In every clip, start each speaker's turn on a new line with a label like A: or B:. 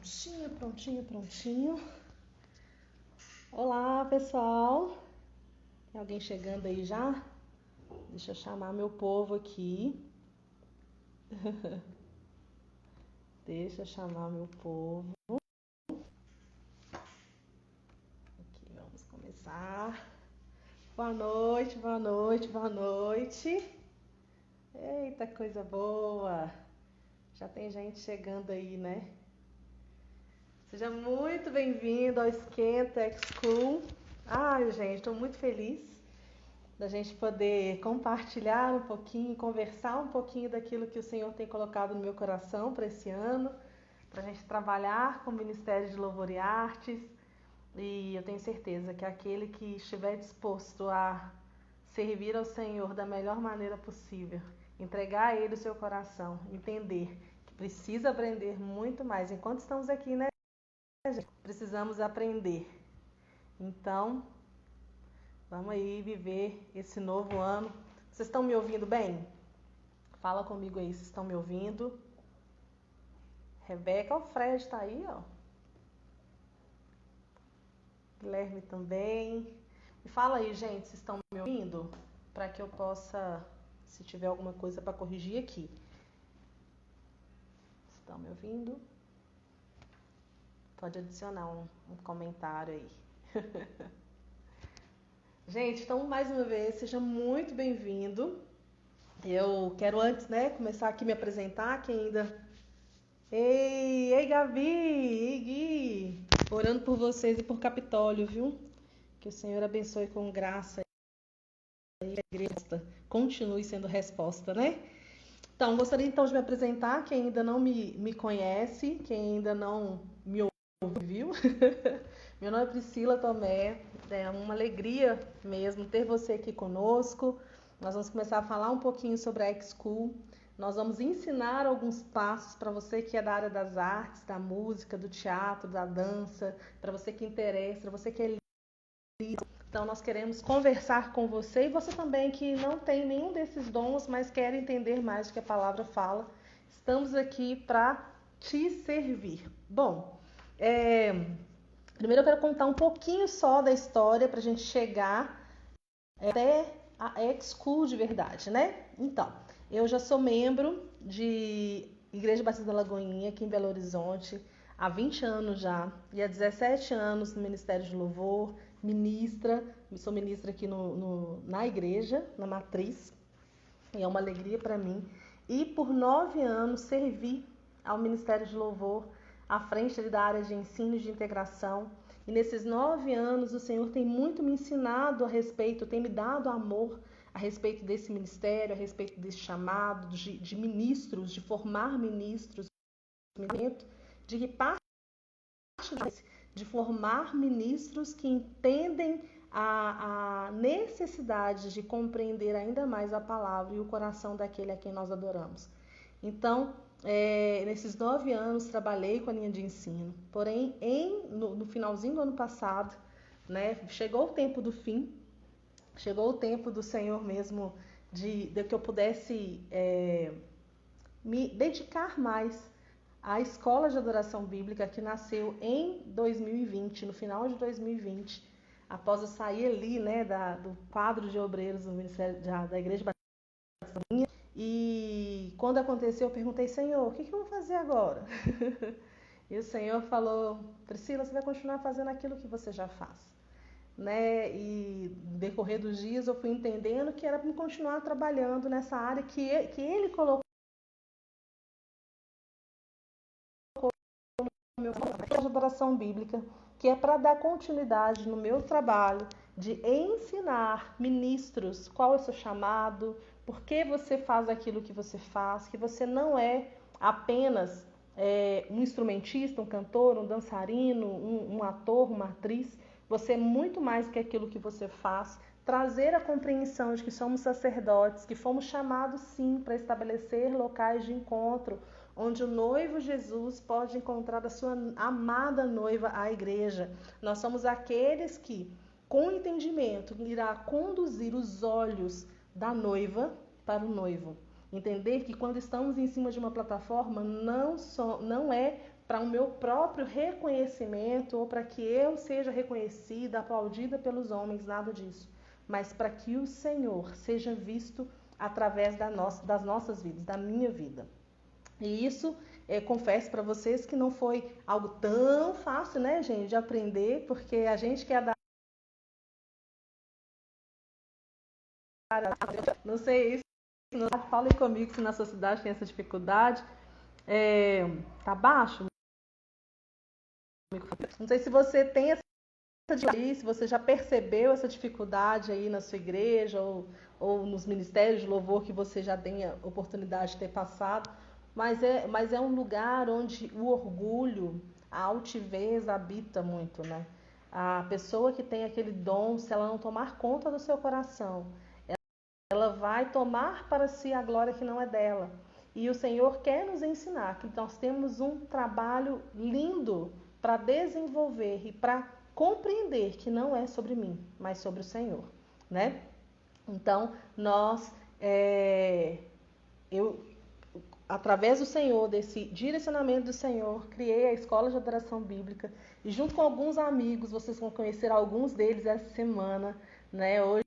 A: Prontinho, prontinho, prontinho. Olá, pessoal. Tem alguém chegando aí já? Deixa eu chamar meu povo aqui. Deixa eu chamar meu povo. Aqui, vamos começar. Boa noite, boa noite, boa noite. Eita, coisa boa. Já tem gente chegando aí, né? Seja muito bem-vindo ao Esquenta X-School. Ai, gente, estou muito feliz da gente poder compartilhar um pouquinho, conversar um pouquinho daquilo que o Senhor tem colocado no meu coração para esse ano, para a gente trabalhar com o Ministério de Louvor e Artes. E eu tenho certeza que aquele que estiver disposto a servir ao Senhor da melhor maneira possível, entregar a Ele o seu coração, entender que precisa aprender muito mais. Enquanto estamos aqui, né, gente? Precisamos aprender. Então, vamos aí viver esse novo ano. Vocês estão me ouvindo bem? Fala comigo aí, vocês estão me ouvindo? Rebeca, o Fred tá aí, ó. Guilherme também. Me fala aí, gente, vocês estão me ouvindo? Para que eu possa, se tiver alguma coisa para corrigir aqui. Estão me ouvindo? Pode adicionar um comentário aí. Gente, então, mais uma vez, seja muito bem-vindo. Eu quero antes, né, começar aqui me apresentar, quem ainda... Ei, Gabi, ei, Gui, orando por vocês e por Capitólio, viu? Que o Senhor abençoe com graça e a igreja continue sendo resposta, né? Então, gostaria então de me apresentar, quem ainda não me conhece, quem ainda não me ouviu. Meu nome é Priscila Tomé, é uma alegria mesmo ter você aqui conosco. Nós vamos começar a falar um pouquinho sobre a X-School. Nós vamos ensinar alguns passos para você que é da área das artes, da música, do teatro, da dança, para você que interessa, para você que é livre. Então, nós queremos conversar com você e você também que não tem nenhum desses dons, mas quer entender mais do que a palavra fala. Estamos aqui para te servir. Bom, primeiro eu quero contar um pouquinho só da história para a gente chegar até a X-School de verdade, né? Então, eu já sou membro de Igreja Batista da Lagoinha, aqui em Belo Horizonte, há 20 anos já, e há 17 anos no Ministério de Louvor, sou ministra aqui na igreja, na matriz, e é uma alegria para mim. E por 9 anos servi ao Ministério de Louvor, à frente da área de ensino e de integração. E nesses 9 anos o Senhor tem muito me ensinado a respeito, tem me dado amor a respeito desse ministério, a respeito desse chamado, de ministros, de formar ministros, de parte de formar ministros que entendem a necessidade de compreender ainda mais a palavra e o coração daquele a quem nós adoramos. Então, nesses 9 anos trabalhei com a linha de ensino, porém no finalzinho do ano passado, né, chegou o tempo do fim, chegou o tempo do Senhor mesmo de que eu pudesse me dedicar mais à escola de adoração bíblica que nasceu em 2020, no final de 2020, após eu sair ali, né, do quadro de obreiros do Ministério da Igreja Batista. E quando aconteceu, eu perguntei, Senhor, o que eu vou fazer agora? E o Senhor falou, Priscila, você vai continuar fazendo aquilo que você já faz. Né? E no decorrer dos dias eu fui entendendo que era para continuar trabalhando nessa área que Ele colocou no meu coração, de adoração bíblica, que é para dar continuidade no meu trabalho de ensinar ministros qual é o seu chamado, por que você faz aquilo que você faz, que você não é apenas um instrumentista, um cantor, um dançarino, um ator, uma atriz, você é muito mais que aquilo que você faz. Trazer a compreensão de que somos sacerdotes, que fomos chamados sim para estabelecer locais de encontro, onde o noivo Jesus pode encontrar a sua amada noiva, a igreja. Nós somos aqueles que, com entendimento, irá conduzir os olhos da noiva para o noivo. Entender que quando estamos em cima de uma plataforma, não é para o meu próprio reconhecimento ou para que eu seja reconhecida, aplaudida pelos homens, nada disso. Mas para que o Senhor seja visto através das nossas vidas, da minha vida. E isso, confesso para vocês que não foi algo tão fácil, né, gente, de aprender, porque a gente que é da... Não sei, falem comigo se na sua cidade tem essa dificuldade. Tá baixo? Não sei se você tem essa dificuldade, se você já percebeu essa dificuldade aí na sua igreja ou nos ministérios de louvor que você já tenha oportunidade de ter passado, mas é um lugar onde o orgulho, a altivez habita muito, né? A pessoa que tem aquele dom, se ela não tomar conta do seu coração, ela vai tomar para si a glória que não é dela. E o Senhor quer nos ensinar que nós temos um trabalho lindo para desenvolver e para compreender que não é sobre mim, mas sobre o Senhor, né? Então, eu, através do Senhor, desse direcionamento do Senhor, criei a Escola de Adoração Bíblica e junto com alguns amigos, vocês vão conhecer alguns deles essa semana, né? Hoje,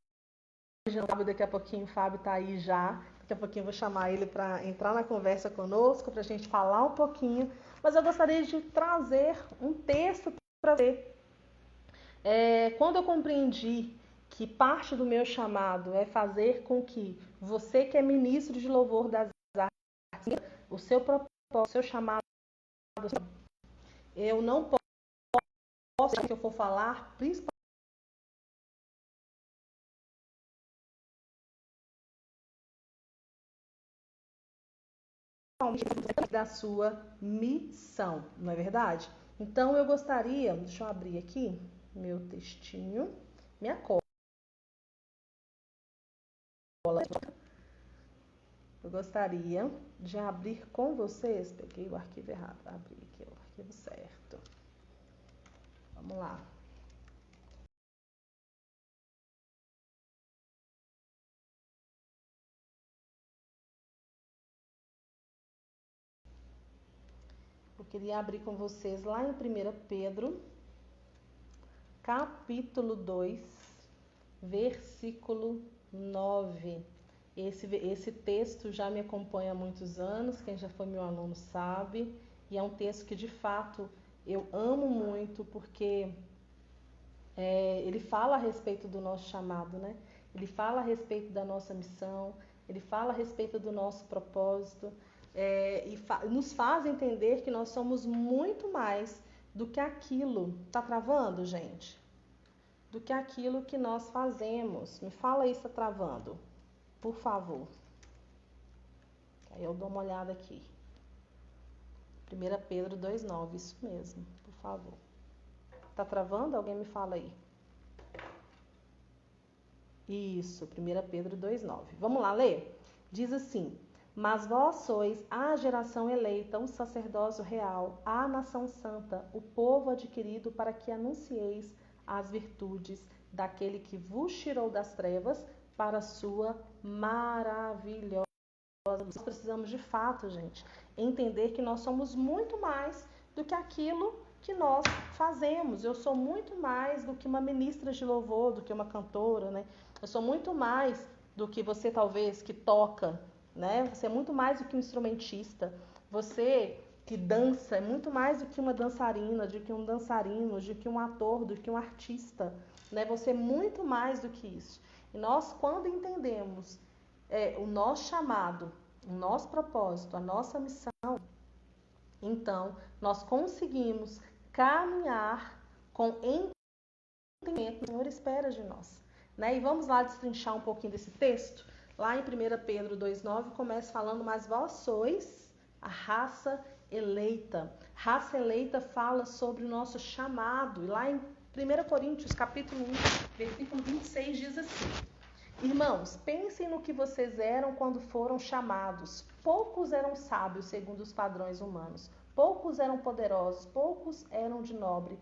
A: daqui a pouquinho o Fábio está aí já. Daqui a pouquinho eu vou chamar ele para entrar na conversa conosco, para a gente falar um pouquinho. Mas eu gostaria de trazer um texto para você. Quando eu compreendi que parte do meu chamado é fazer com que você que é ministro de louvor das artes, o seu propósito, o seu chamado, eu não posso, que eu for falar, principalmente da sua missão, não é verdade? Então eu gostaria, deixa eu abrir aqui meu textinho, minha cola. Eu gostaria de abrir com vocês, peguei o arquivo errado, abri aqui o arquivo certo. Vamos lá. Eu queria abrir com vocês lá em 1 Pedro, capítulo 2, versículo 9. Esse texto já me acompanha há muitos anos, quem já foi meu aluno sabe, e é um texto que de fato eu amo muito porque ele fala a respeito do nosso chamado, né? Ele fala a respeito da nossa missão, ele fala a respeito do nosso propósito, nos faz entender que nós somos muito mais do que aquilo. Tá travando, gente? Do que aquilo que nós fazemos. Me fala aí se tá travando, por favor. Aí eu dou uma olhada aqui. 1 Pedro 2,9, isso mesmo, por favor. Tá travando? Alguém me fala aí. Isso, 1 Pedro 2,9. Vamos lá ler? Diz assim: mas vós sois a geração eleita, um sacerdócio real, a nação santa, o povo adquirido para que anuncieis as virtudes daquele que vos tirou das trevas para a sua maravilhosa. Nós precisamos de fato, gente, entender que nós somos muito mais do que aquilo que nós fazemos. Eu sou muito mais do que uma ministra de louvor, do que uma cantora, né? Eu sou muito mais do que você talvez que toca, né? Você é muito mais do que um instrumentista. Você que dança é muito mais do que uma dançarina, do que um dançarino, do que um ator, do que um artista, né? Você é muito mais do que isso. E nós, quando entendemos o nosso chamado, o nosso propósito, a nossa missão, então nós conseguimos caminhar com entendimento que o Senhor espera de nós, né? E vamos lá destrinchar um pouquinho desse texto. Lá em 1 Pedro 2,9 começa falando: mas vós sois a raça eleita. Raça eleita fala sobre o nosso chamado. E lá em 1 Coríntios capítulo 1, versículo 26 diz assim: irmãos, pensem no que vocês eram quando foram chamados. Poucos eram sábios segundo os padrões humanos. Poucos eram poderosos. Poucos eram de nobre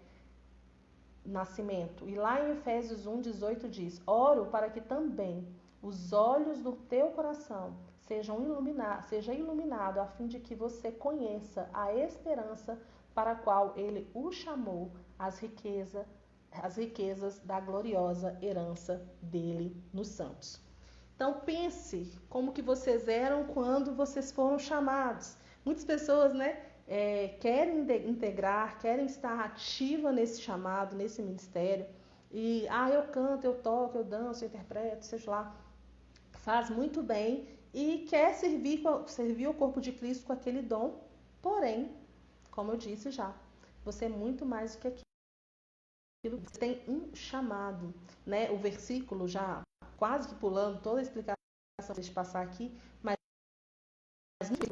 A: nascimento. E lá em Efésios 1,18 diz: oro para que também os olhos do teu coração seja iluminado a fim de que você conheça a esperança para a qual ele o chamou, as riquezas da gloriosa herança dele nos santos. Então pense como que vocês eram quando vocês foram chamados. Muitas pessoas, querem integrar, querem estar ativa nesse chamado, nesse ministério. E, eu canto, eu toco, eu danço, eu interpreto, seja lá. Faz muito bem e quer servir o corpo de Cristo com aquele dom. Porém, como eu disse já, você é muito mais do que aquilo. Você tem um chamado, né? O versículo já quase que pulando toda a explicação de passar aqui, mas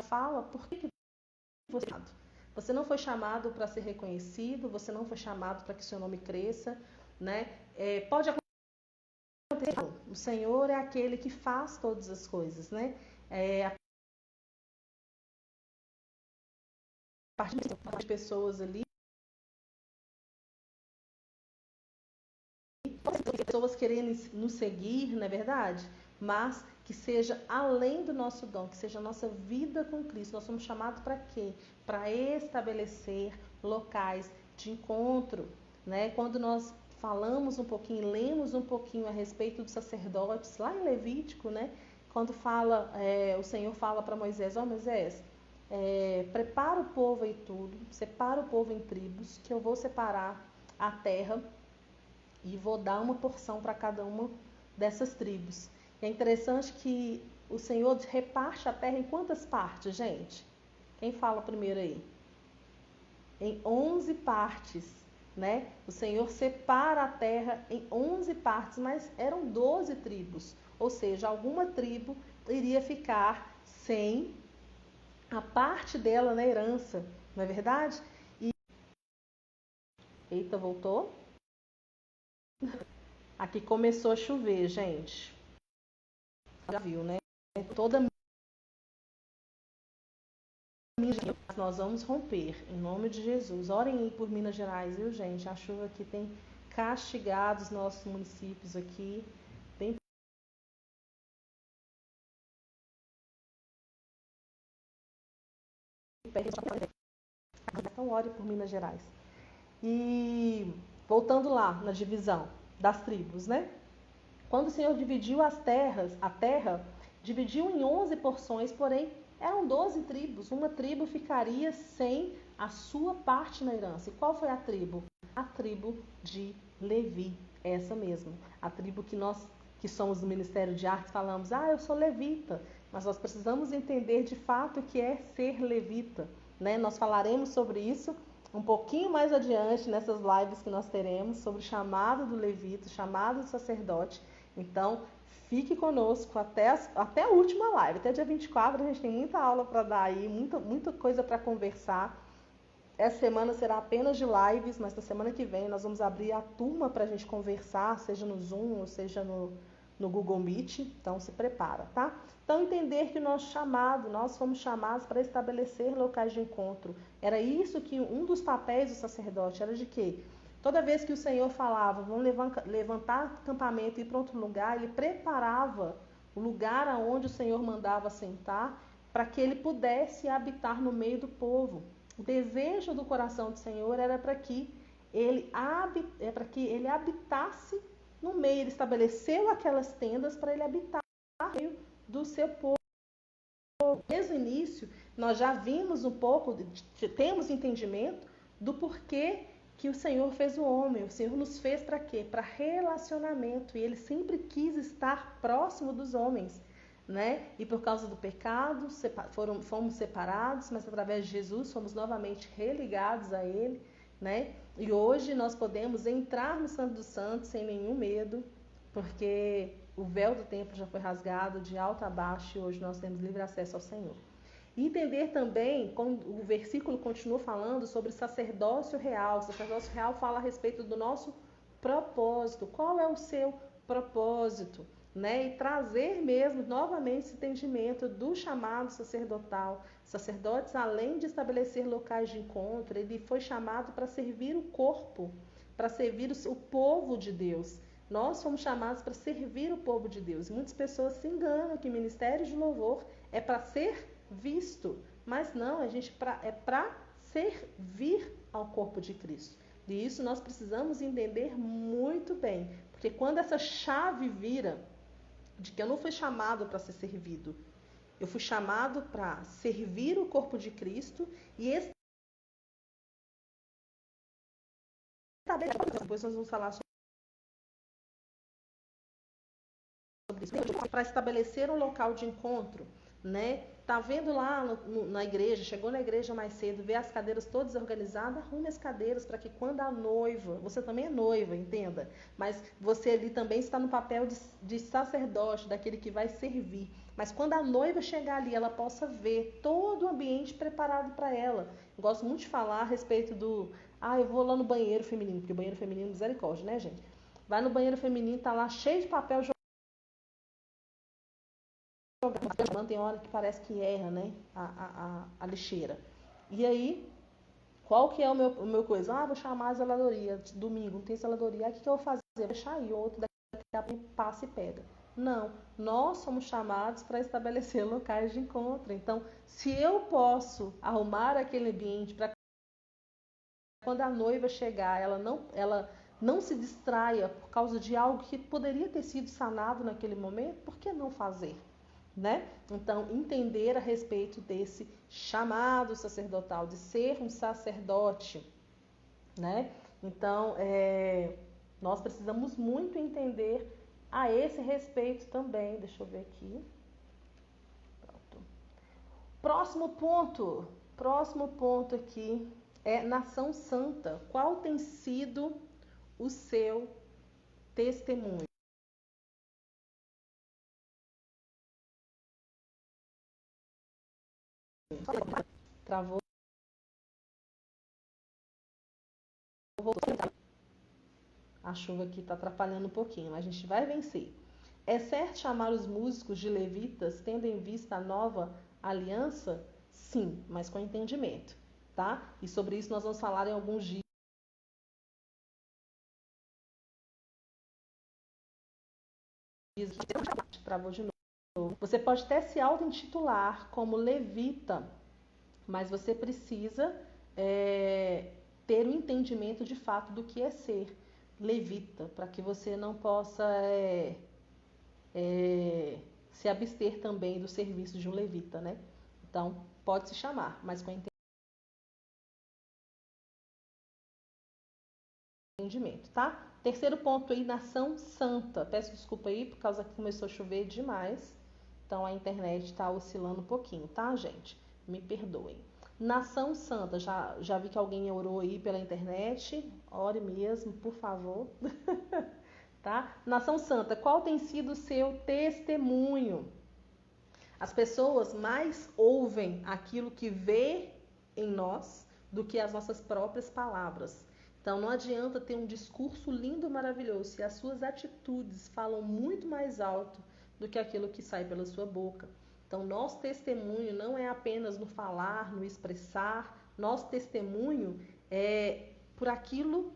A: fala por que você é chamado. Você não foi chamado para ser reconhecido, você não foi chamado para que seu nome cresça, né? Pode acontecer. O Senhor é aquele que faz todas as coisas, né? A partir de pessoas ali, pessoas querendo nos seguir, não é verdade? Mas que seja além do nosso dom, que seja a nossa vida com Cristo. Nós somos chamados para quê? Para estabelecer locais de encontro, né? Quando nós falamos um pouquinho, lemos um pouquinho a respeito dos sacerdotes, lá em Levítico, né? Quando o Senhor fala para Moisés, Moisés, prepara o povo e tudo, separa o povo em tribos, que eu vou separar a terra e vou dar uma porção para cada uma dessas tribos. E é interessante que o Senhor reparte a terra em quantas partes, gente? Quem fala primeiro aí? Em 11 partes, né? O Senhor separa a terra em 11 partes, mas eram 12 tribos. Ou seja, alguma tribo iria ficar sem a parte dela na herança, não é verdade? Eita, voltou? Aqui começou a chover, gente. Já viu, né? Toda nós vamos romper, em nome de Jesus. Orem aí por Minas Gerais, viu, gente? A chuva aqui tem castigado os nossos municípios aqui. Bem... Então, ore por Minas Gerais. E voltando lá na divisão das tribos, né? Quando o Senhor dividiu a terra dividiu em 11 porções, porém eram 12 tribos. Uma tribo ficaria sem a sua parte na herança. E qual foi a tribo? A tribo de Levi, essa mesmo. A tribo que nós, que somos do Ministério de Artes, falamos, eu sou levita. Mas nós precisamos entender de fato o que é ser levita, né? Nós falaremos sobre isso um pouquinho mais adiante nessas lives que nós teremos sobre o chamado do levita, o chamado do sacerdote. Então, fique conosco até a última live. Até dia 24 a gente tem muita aula para dar aí, muita coisa para conversar. Essa semana será apenas de lives, mas na semana que vem nós vamos abrir a turma para a gente conversar, seja no Zoom ou seja no Google Meet. Então, se prepara, tá? Então, entender que nós fomos chamados para estabelecer locais de encontro. Era isso que um dos papéis do sacerdote era de quê? Toda vez que o Senhor falava, vamos levantar acampamento e ir para outro lugar, ele preparava o lugar aonde o Senhor mandava sentar para que ele pudesse habitar no meio do povo. O desejo do coração do Senhor era para que ele habitasse no meio. Ele estabeleceu aquelas tendas para ele habitar no meio do seu povo. Desde o início, nós já vimos um pouco, temos entendimento do porquê que o Senhor fez o homem. O Senhor nos fez para quê? Para relacionamento. E Ele sempre quis estar próximo dos homens, né? E por causa do pecado, fomos separados, mas através de Jesus fomos novamente religados a Ele, né? E hoje nós podemos entrar no Santo dos Santos sem nenhum medo, porque o véu do templo já foi rasgado de alto a baixo e hoje nós temos livre acesso ao Senhor. E entender também, quando o versículo continua falando sobre sacerdócio real. O sacerdócio real fala a respeito do nosso propósito. Qual é o seu propósito? Né? E trazer mesmo novamente esse entendimento do chamado sacerdotal. Sacerdotes, além de estabelecer locais de encontro, ele foi chamado para servir o corpo, para servir o povo de Deus. Nós fomos chamados para servir o povo de Deus. Muitas pessoas se enganam que o ministério de louvor é para ser visto, mas não, a gente é para servir ao corpo de Cristo. E isso nós precisamos entender muito bem, porque quando essa chave vira de que eu não fui chamado para ser servido, eu fui chamado para servir o corpo de Cristo e estabelecer. Depois nós vamos falar sobre isso. Para estabelecer um local de encontro, né? Tá vendo lá na igreja, chegou na igreja mais cedo, vê as cadeiras todas organizadas, arrume as cadeiras para que quando a noiva, você também é noiva, entenda, mas você ali também está no papel de sacerdote, daquele que vai servir. Mas quando a noiva chegar ali, ela possa ver todo o ambiente preparado para ela. Eu gosto muito de falar a respeito eu vou lá no banheiro feminino, porque o banheiro feminino é misericórdia, né, gente? Vai no banheiro feminino, tá lá cheio de papel jogado. Tem hora que parece que erra, né? A lixeira. E aí, qual que é o meu coisa? Vou chamar a zeladoria. Domingo, não tem zeladoria. Aí o que eu vou fazer? Vou deixar aí. Outro daqui a pouco passa e pega. Não. Nós somos chamados para estabelecer locais de encontro. Então, se eu posso arrumar aquele ambiente para quando a noiva chegar, ela não se distraia por causa de algo que poderia ter sido sanado naquele momento, por que não fazer? Né? Então, entender a respeito desse chamado sacerdotal, de ser um sacerdote, né? Então, nós precisamos muito entender a esse respeito também. Deixa eu ver aqui. Pronto. Próximo ponto aqui é nação santa. Qual tem sido o seu testemunho? Travou. A chuva aqui está atrapalhando um pouquinho, mas a gente vai vencer. É certo chamar os músicos de levitas, tendo em vista a nova aliança? Sim, mas com entendimento, tá? E sobre isso nós vamos falar em alguns dias. Travou de novo. Você pode até se auto-intitular como levita, mas você precisa ter um entendimento de fato do que é ser levita, para que você não possa se abster também do serviço de um levita, né? Então, pode se chamar, mas com entendimento, tá? Terceiro ponto aí, nação santa. Peço desculpa aí, por causa que começou a chover demais. Então, a internet está oscilando um pouquinho, tá, gente? Me perdoem. Nação santa, já vi que alguém orou aí pela internet. Ore mesmo, por favor. Tá? Nação santa, qual tem sido o seu testemunho? As pessoas mais ouvem aquilo que vê em nós do que as nossas próprias palavras. Então não adianta ter um discurso lindo e maravilhoso se as suas atitudes falam muito mais alto do que aquilo que sai pela sua boca. Então nosso testemunho não é apenas no falar, no expressar. Nosso testemunho é por aquilo,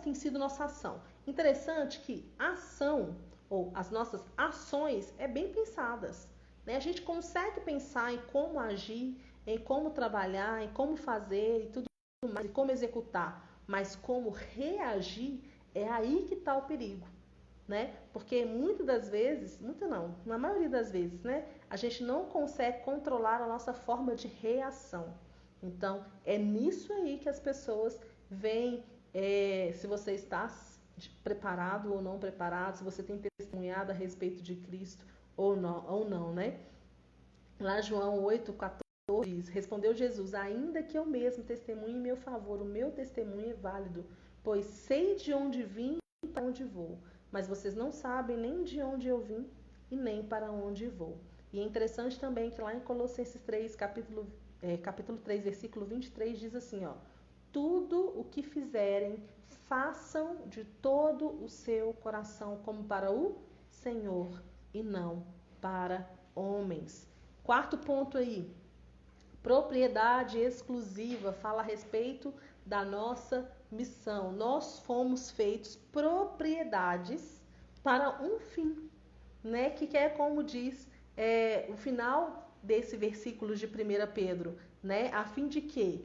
A: tem sido nossa ação. Interessante que a ação ou as nossas ações é bem pensadas. A gente consegue pensar em como agir, em como trabalhar, em como fazer e tudo mais, e como executar, mas como reagir, é aí que está o perigo, né? Porque muitas das vezes, na maioria das vezes, né, a gente não consegue controlar a nossa forma de reação. Então, é nisso aí que as pessoas veem se você está preparado ou não preparado, se você tem testemunhado a respeito de Cristo ou não, né? Lá João 8,14 diz: respondeu Jesus, ainda que eu mesmo testemunhe em meu favor, o meu testemunho é válido, pois sei de onde vim e para onde vou, mas vocês não sabem nem de onde eu vim e nem para onde vou. E é interessante também que lá em Colossenses 3, capítulo 3, versículo 23, diz assim, tudo o que fizerem, façam de todo o seu coração como para o Senhor e não para homens. Quarto ponto aí, propriedade exclusiva, fala a respeito da nossa missão. Nós fomos feitos propriedades para um fim, né? Que é como diz o final desse versículo de 1 Pedro, né? A fim de quê?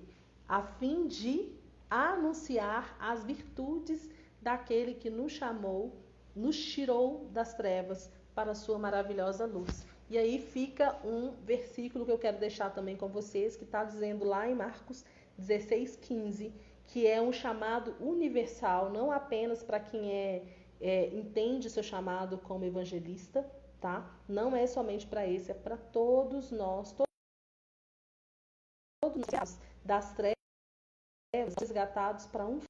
A: a fim de anunciar as virtudes daquele que nos chamou, nos tirou das trevas para a sua maravilhosa luz. E aí fica um versículo que eu quero deixar também com vocês, que está dizendo lá em Marcos 16:15, que é um chamado universal, não apenas para quem entende seu chamado como evangelista, tá? Não é somente para esse, é para todos nós, todos nós das trevas, resgatados para um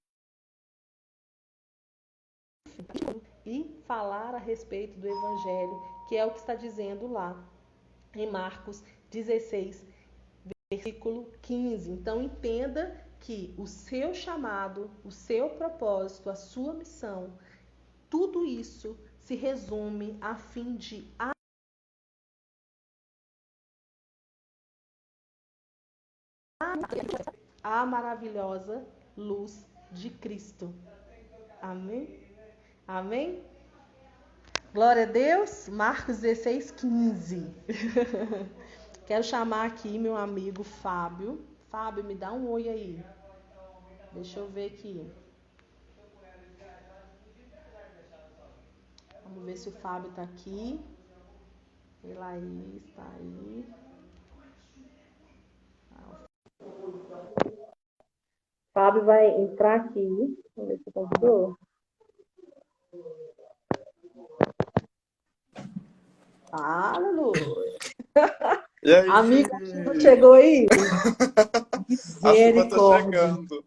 A: e falar a respeito do evangelho, que é o que está dizendo lá em Marcos 16, versículo 15. Então entenda que o seu chamado, o seu propósito, a sua missão, tudo isso se resume a fim de a maravilhosa luz de Cristo. Amém? Amém? Glória a Deus. Marcos 16:15. Quero chamar aqui meu amigo Fábio. Fábio, me dá um oi aí. Deixa eu ver aqui. Vamos ver se o Fábio está aqui. Elaís está aí. Fábio vai entrar aqui. Vamos ver se convidou. Aleluia.
B: E aí,
A: amiga, a chuva chegou aí?
B: a chuva tá
A: Misericórdia.
B: chegando.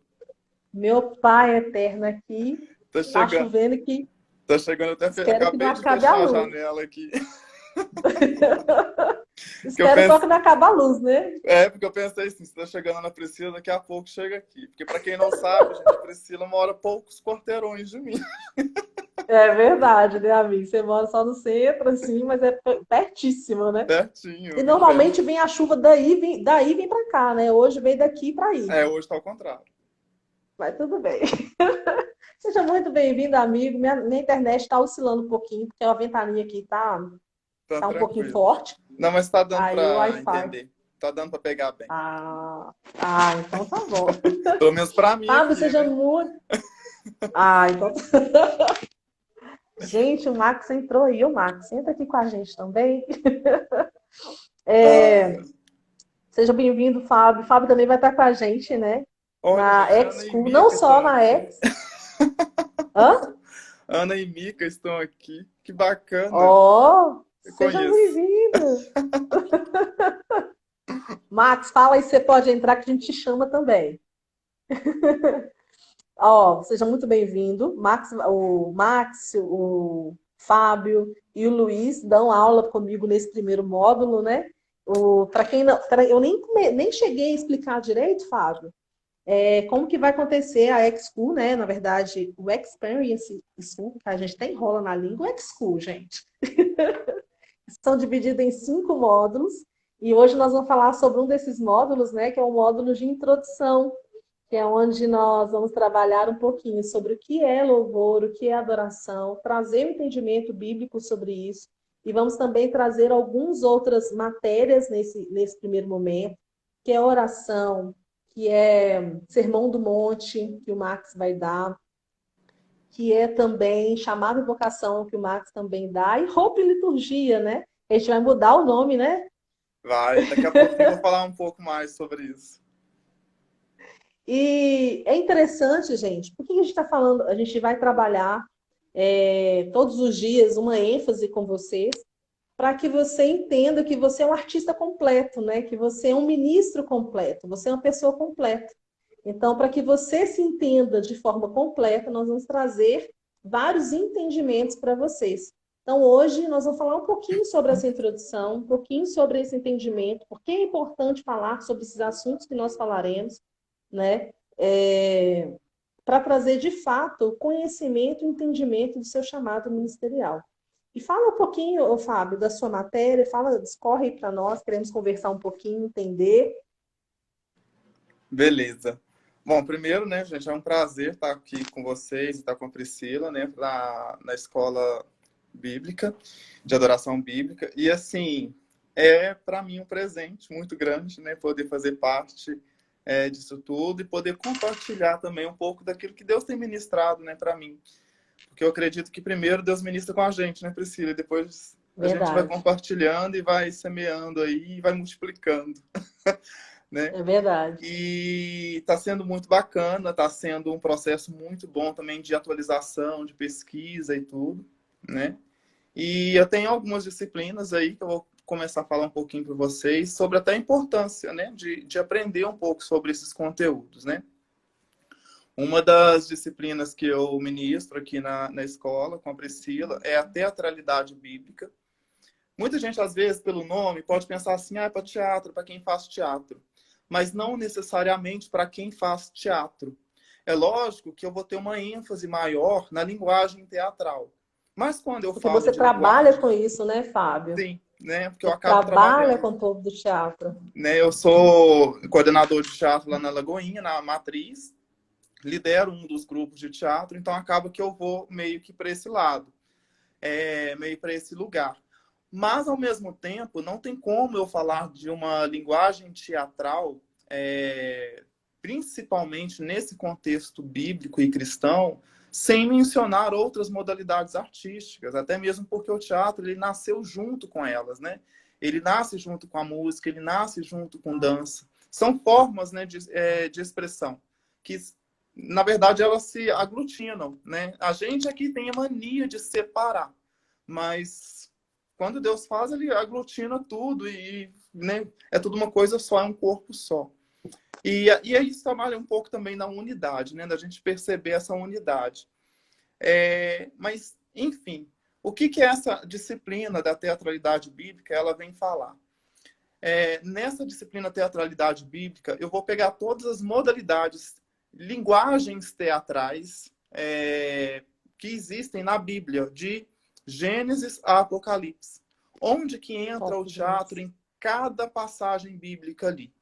A: Meu Pai eterno aqui.
B: Tá
A: Tá
B: chegando.
A: chovendo aqui.
B: Tá chegando, até
A: Espero que não
B: acabei de
A: acabe a
B: fechar a
A: luz.
B: janela aqui.
A: Espero só que não acabe a luz, né?
B: Porque eu pensei assim, se tá chegando na Priscila, daqui a pouco chega aqui. Porque pra quem não sabe, gente, a Priscila mora poucos quarteirões de mim.
A: É verdade, né, amigo? Você mora só no centro, assim, mas é pertíssimo, né?
B: Pertinho.
A: E normalmente vem a chuva daí vem pra cá, né? Hoje veio daqui pra aí.
B: Hoje tá ao contrário.
A: Mas tudo bem. Seja muito bem-vindo, amigo. Minha internet está oscilando um pouquinho, porque a ventaninha aqui tá um pouquinho forte.
B: Não, mas tá dando
A: Aí o
B: pra
A: Wi-Fi.
B: entender. Tá dando pra pegar bem.
A: Então tá bom.
B: Pelo menos pra mim
A: Fábio,
B: aqui,
A: seja
B: né?
A: muito... então... Gente, o Max entrou aí. O Max, entra aqui com a gente também. Seja bem-vindo, Fábio. Fábio também vai estar com a gente, né?
B: Olha,
A: Na
B: gente, Ana e
A: X-School,
B: Mica
A: não só
B: estão
A: na
B: aqui.
A: X. Hã?
B: Ana e Mica estão aqui. Que bacana.
A: Seja bem-vindo. Max, fala aí se você pode entrar que a gente te chama também. Seja muito bem-vindo. O Max, o Fábio e o Luiz dão aula comigo nesse primeiro módulo, né? Para quem não, eu nem cheguei a explicar direito, Fábio, como que vai acontecer a X-School, né? Na verdade, o Experience School, que a gente até enrola na língua, o X-School, gente. São divididos em 5 módulos e hoje nós vamos falar sobre um desses módulos, né? Que é o módulo de introdução, que é onde nós vamos trabalhar um pouquinho sobre o que é louvor, o que é adoração, trazer um entendimento bíblico sobre isso. E vamos também trazer algumas outras matérias nesse primeiro momento, que é oração, que é Sermão do Monte, que o Max vai dar, que é também chamado e vocação, que o Max também dá, e roupa e liturgia, né? A gente vai mudar o nome, né?
B: Vai, daqui a pouco eu vou falar um pouco mais sobre isso.
A: E é interessante, gente, porque a gente está falando, a gente vai trabalhar todos os dias uma ênfase com vocês, para que você entenda que você é um artista completo, né? Que você é um ministro completo, você é uma pessoa completa. Então, para que você se entenda de forma completa, nós vamos trazer vários entendimentos para vocês. Então, hoje nós vamos falar um pouquinho sobre essa introdução, um pouquinho sobre esse entendimento, porque é importante falar sobre esses assuntos que nós falaremos, né? Para trazer, de fato, conhecimento e entendimento do seu chamado ministerial. E fala um pouquinho, Fábio, da sua matéria, discorre para nós, queremos conversar um pouquinho, entender.
B: Beleza. Bom, primeiro, né, gente, é um prazer estar aqui com vocês, estar com a Priscila, né, na escola bíblica, de adoração bíblica. E, assim, é para mim um presente muito grande, né, poder fazer parte disso tudo e poder compartilhar também um pouco daquilo que Deus tem ministrado, né, para mim. Porque eu acredito que primeiro Deus ministra com a gente, né, Priscila? E depois a gente vai
A: Verdade.
B: compartilhando e vai semeando aí e vai multiplicando, né?
A: É verdade.
B: E está sendo muito bacana, está sendo um processo muito bom também de atualização, de pesquisa e tudo, né? E eu tenho algumas disciplinas aí que eu vou começar a falar um pouquinho para vocês sobre até a importância, né, de aprender um pouco sobre esses conteúdos, né? Uma das disciplinas que eu ministro aqui na escola com a Priscila é a teatralidade bíblica. Muita gente, às vezes, pelo nome, pode pensar assim, é para teatro, para quem faz teatro. Mas não necessariamente para quem faz teatro. É lógico que eu vou ter uma ênfase maior na linguagem teatral. Mas quando eu
A: Porque
B: falo
A: você
B: de
A: trabalha
B: linguagem,
A: com isso, né, Fábio?
B: sim, né? Porque eu
A: Você
B: acabo
A: trabalha com
B: trabalhando.
A: o povo do teatro.
B: Né? Eu sou coordenador de teatro lá na Lagoinha, na Matriz. Lidero um dos grupos de teatro, então acaba que eu vou meio que para esse lado, meio para esse lugar. Mas, ao mesmo tempo, não tem como eu falar de uma linguagem teatral, principalmente nesse contexto bíblico e cristão, sem mencionar outras modalidades artísticas, até mesmo porque o teatro ele nasceu junto com elas, né? Ele nasce junto com a música, ele nasce junto com dança. São formas, né, de expressão que, na verdade, elas se aglutinam, né? A gente aqui tem a mania de separar, mas quando Deus faz, ele aglutina tudo e, né, é tudo uma coisa só, é um corpo só. E aí isso trabalha um pouco também na unidade, né? Da gente perceber essa unidade. Mas, enfim, o que essa disciplina da teatralidade bíblica ela vem falar? Nessa disciplina teatralidade bíblica, eu vou pegar todas as modalidades, linguagens teatrais que existem na Bíblia, de Gênesis a Apocalipse. Onde que entra o teatro em cada passagem bíblica ali.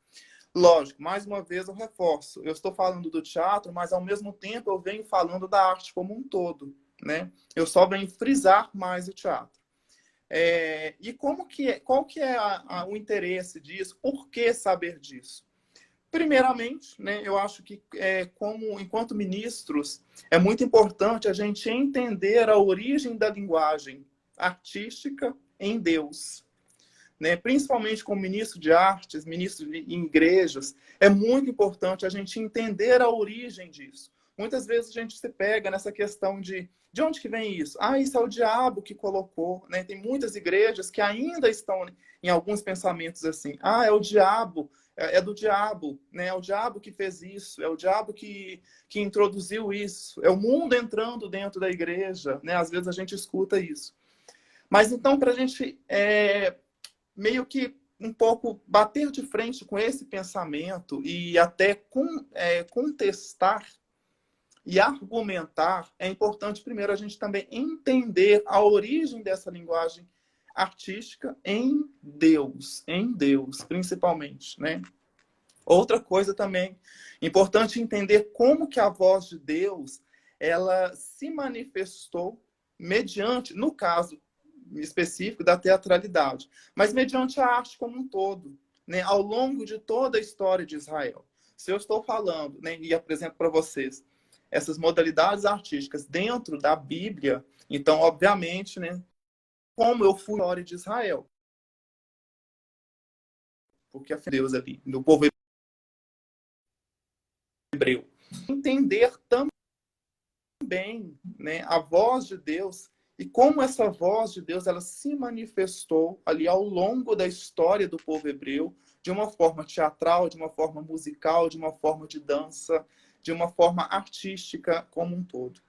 B: Lógico, mais uma vez eu reforço. Eu estou falando do teatro, mas ao mesmo tempo eu venho falando da arte como um todo, né? Eu só venho frisar mais o teatro. E qual que é o interesse disso? Por que saber disso? Primeiramente, né, eu acho que enquanto ministros, é muito importante a gente entender a origem da linguagem artística em Deus. Né? Principalmente como ministro de artes, ministro em igrejas, é muito importante a gente entender a origem disso. Muitas vezes a gente se pega nessa questão de onde que vem isso? Isso é o diabo que colocou. Né? Tem muitas igrejas que ainda estão em alguns pensamentos assim. É o diabo, é do diabo, né? É o diabo que fez isso, é o diabo que introduziu isso, é o mundo entrando dentro da igreja. Né? Às vezes a gente escuta isso. Mas então, para a gente meio que um pouco bater de frente com esse pensamento e até contestar e argumentar, é importante primeiro a gente também entender a origem dessa linguagem artística em Deus principalmente, né? Outra coisa também importante entender como que a voz de Deus ela se manifestou mediante, no caso específico da teatralidade, mas mediante a arte como um todo, né? Ao longo de toda a história de Israel. Se eu estou falando, né, e apresento para vocês essas modalidades artísticas dentro da Bíblia, então, obviamente, né, como eu fui na história de Israel, porque a Deus ali, do povo hebreu. Entender também, né, a voz de Deus e como essa voz de Deus ela se manifestou ali ao longo da história do povo hebreu, de uma forma teatral, de uma forma musical, de uma forma de dança, de uma forma artística como um todo.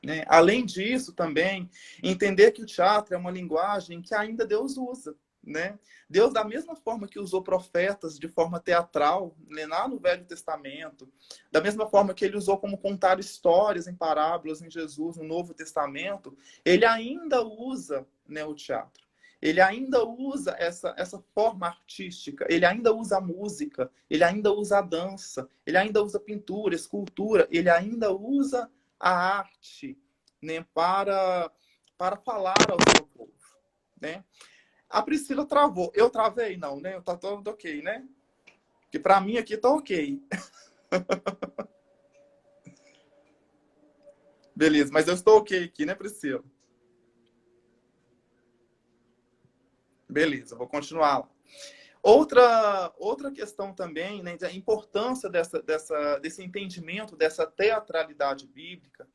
B: Né? Além disso, também, entender que o teatro é uma linguagem que ainda Deus usa. Né? Deus, da mesma forma que usou profetas de forma teatral, né, lá no Velho Testamento, da mesma forma que ele usou como contar histórias em parábolas em Jesus no Novo Testamento, ele ainda usa, né, o teatro. Ele ainda usa essa forma artística, ele ainda usa a música, ele ainda usa a dança, ele ainda usa pintura, escultura, ele ainda usa a arte, né, para falar ao seu povo. Né? A Priscila travou. Eu travei? Não, né? Tá tudo ok, né? Que para mim aqui tá ok. Beleza, mas eu estou ok aqui, né, Priscila? Beleza, vou continuar lá. Outra questão também, né, a importância desse entendimento, dessa teatralidade bíblica,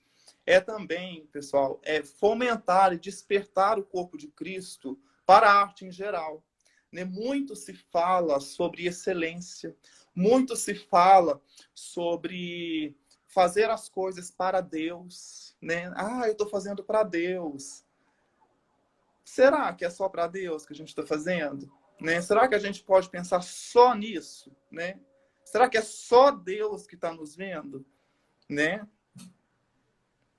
B: é também, pessoal, fomentar e despertar o corpo de Cristo para a arte em geral. Né? Muito se fala sobre excelência, muito se fala sobre fazer as coisas para Deus. Né? Ah, eu estou fazendo para Deus. Será que é só para Deus que a gente está fazendo? Né? Será que a gente pode pensar só nisso? Né? Será que é só Deus que está nos vendo? Né?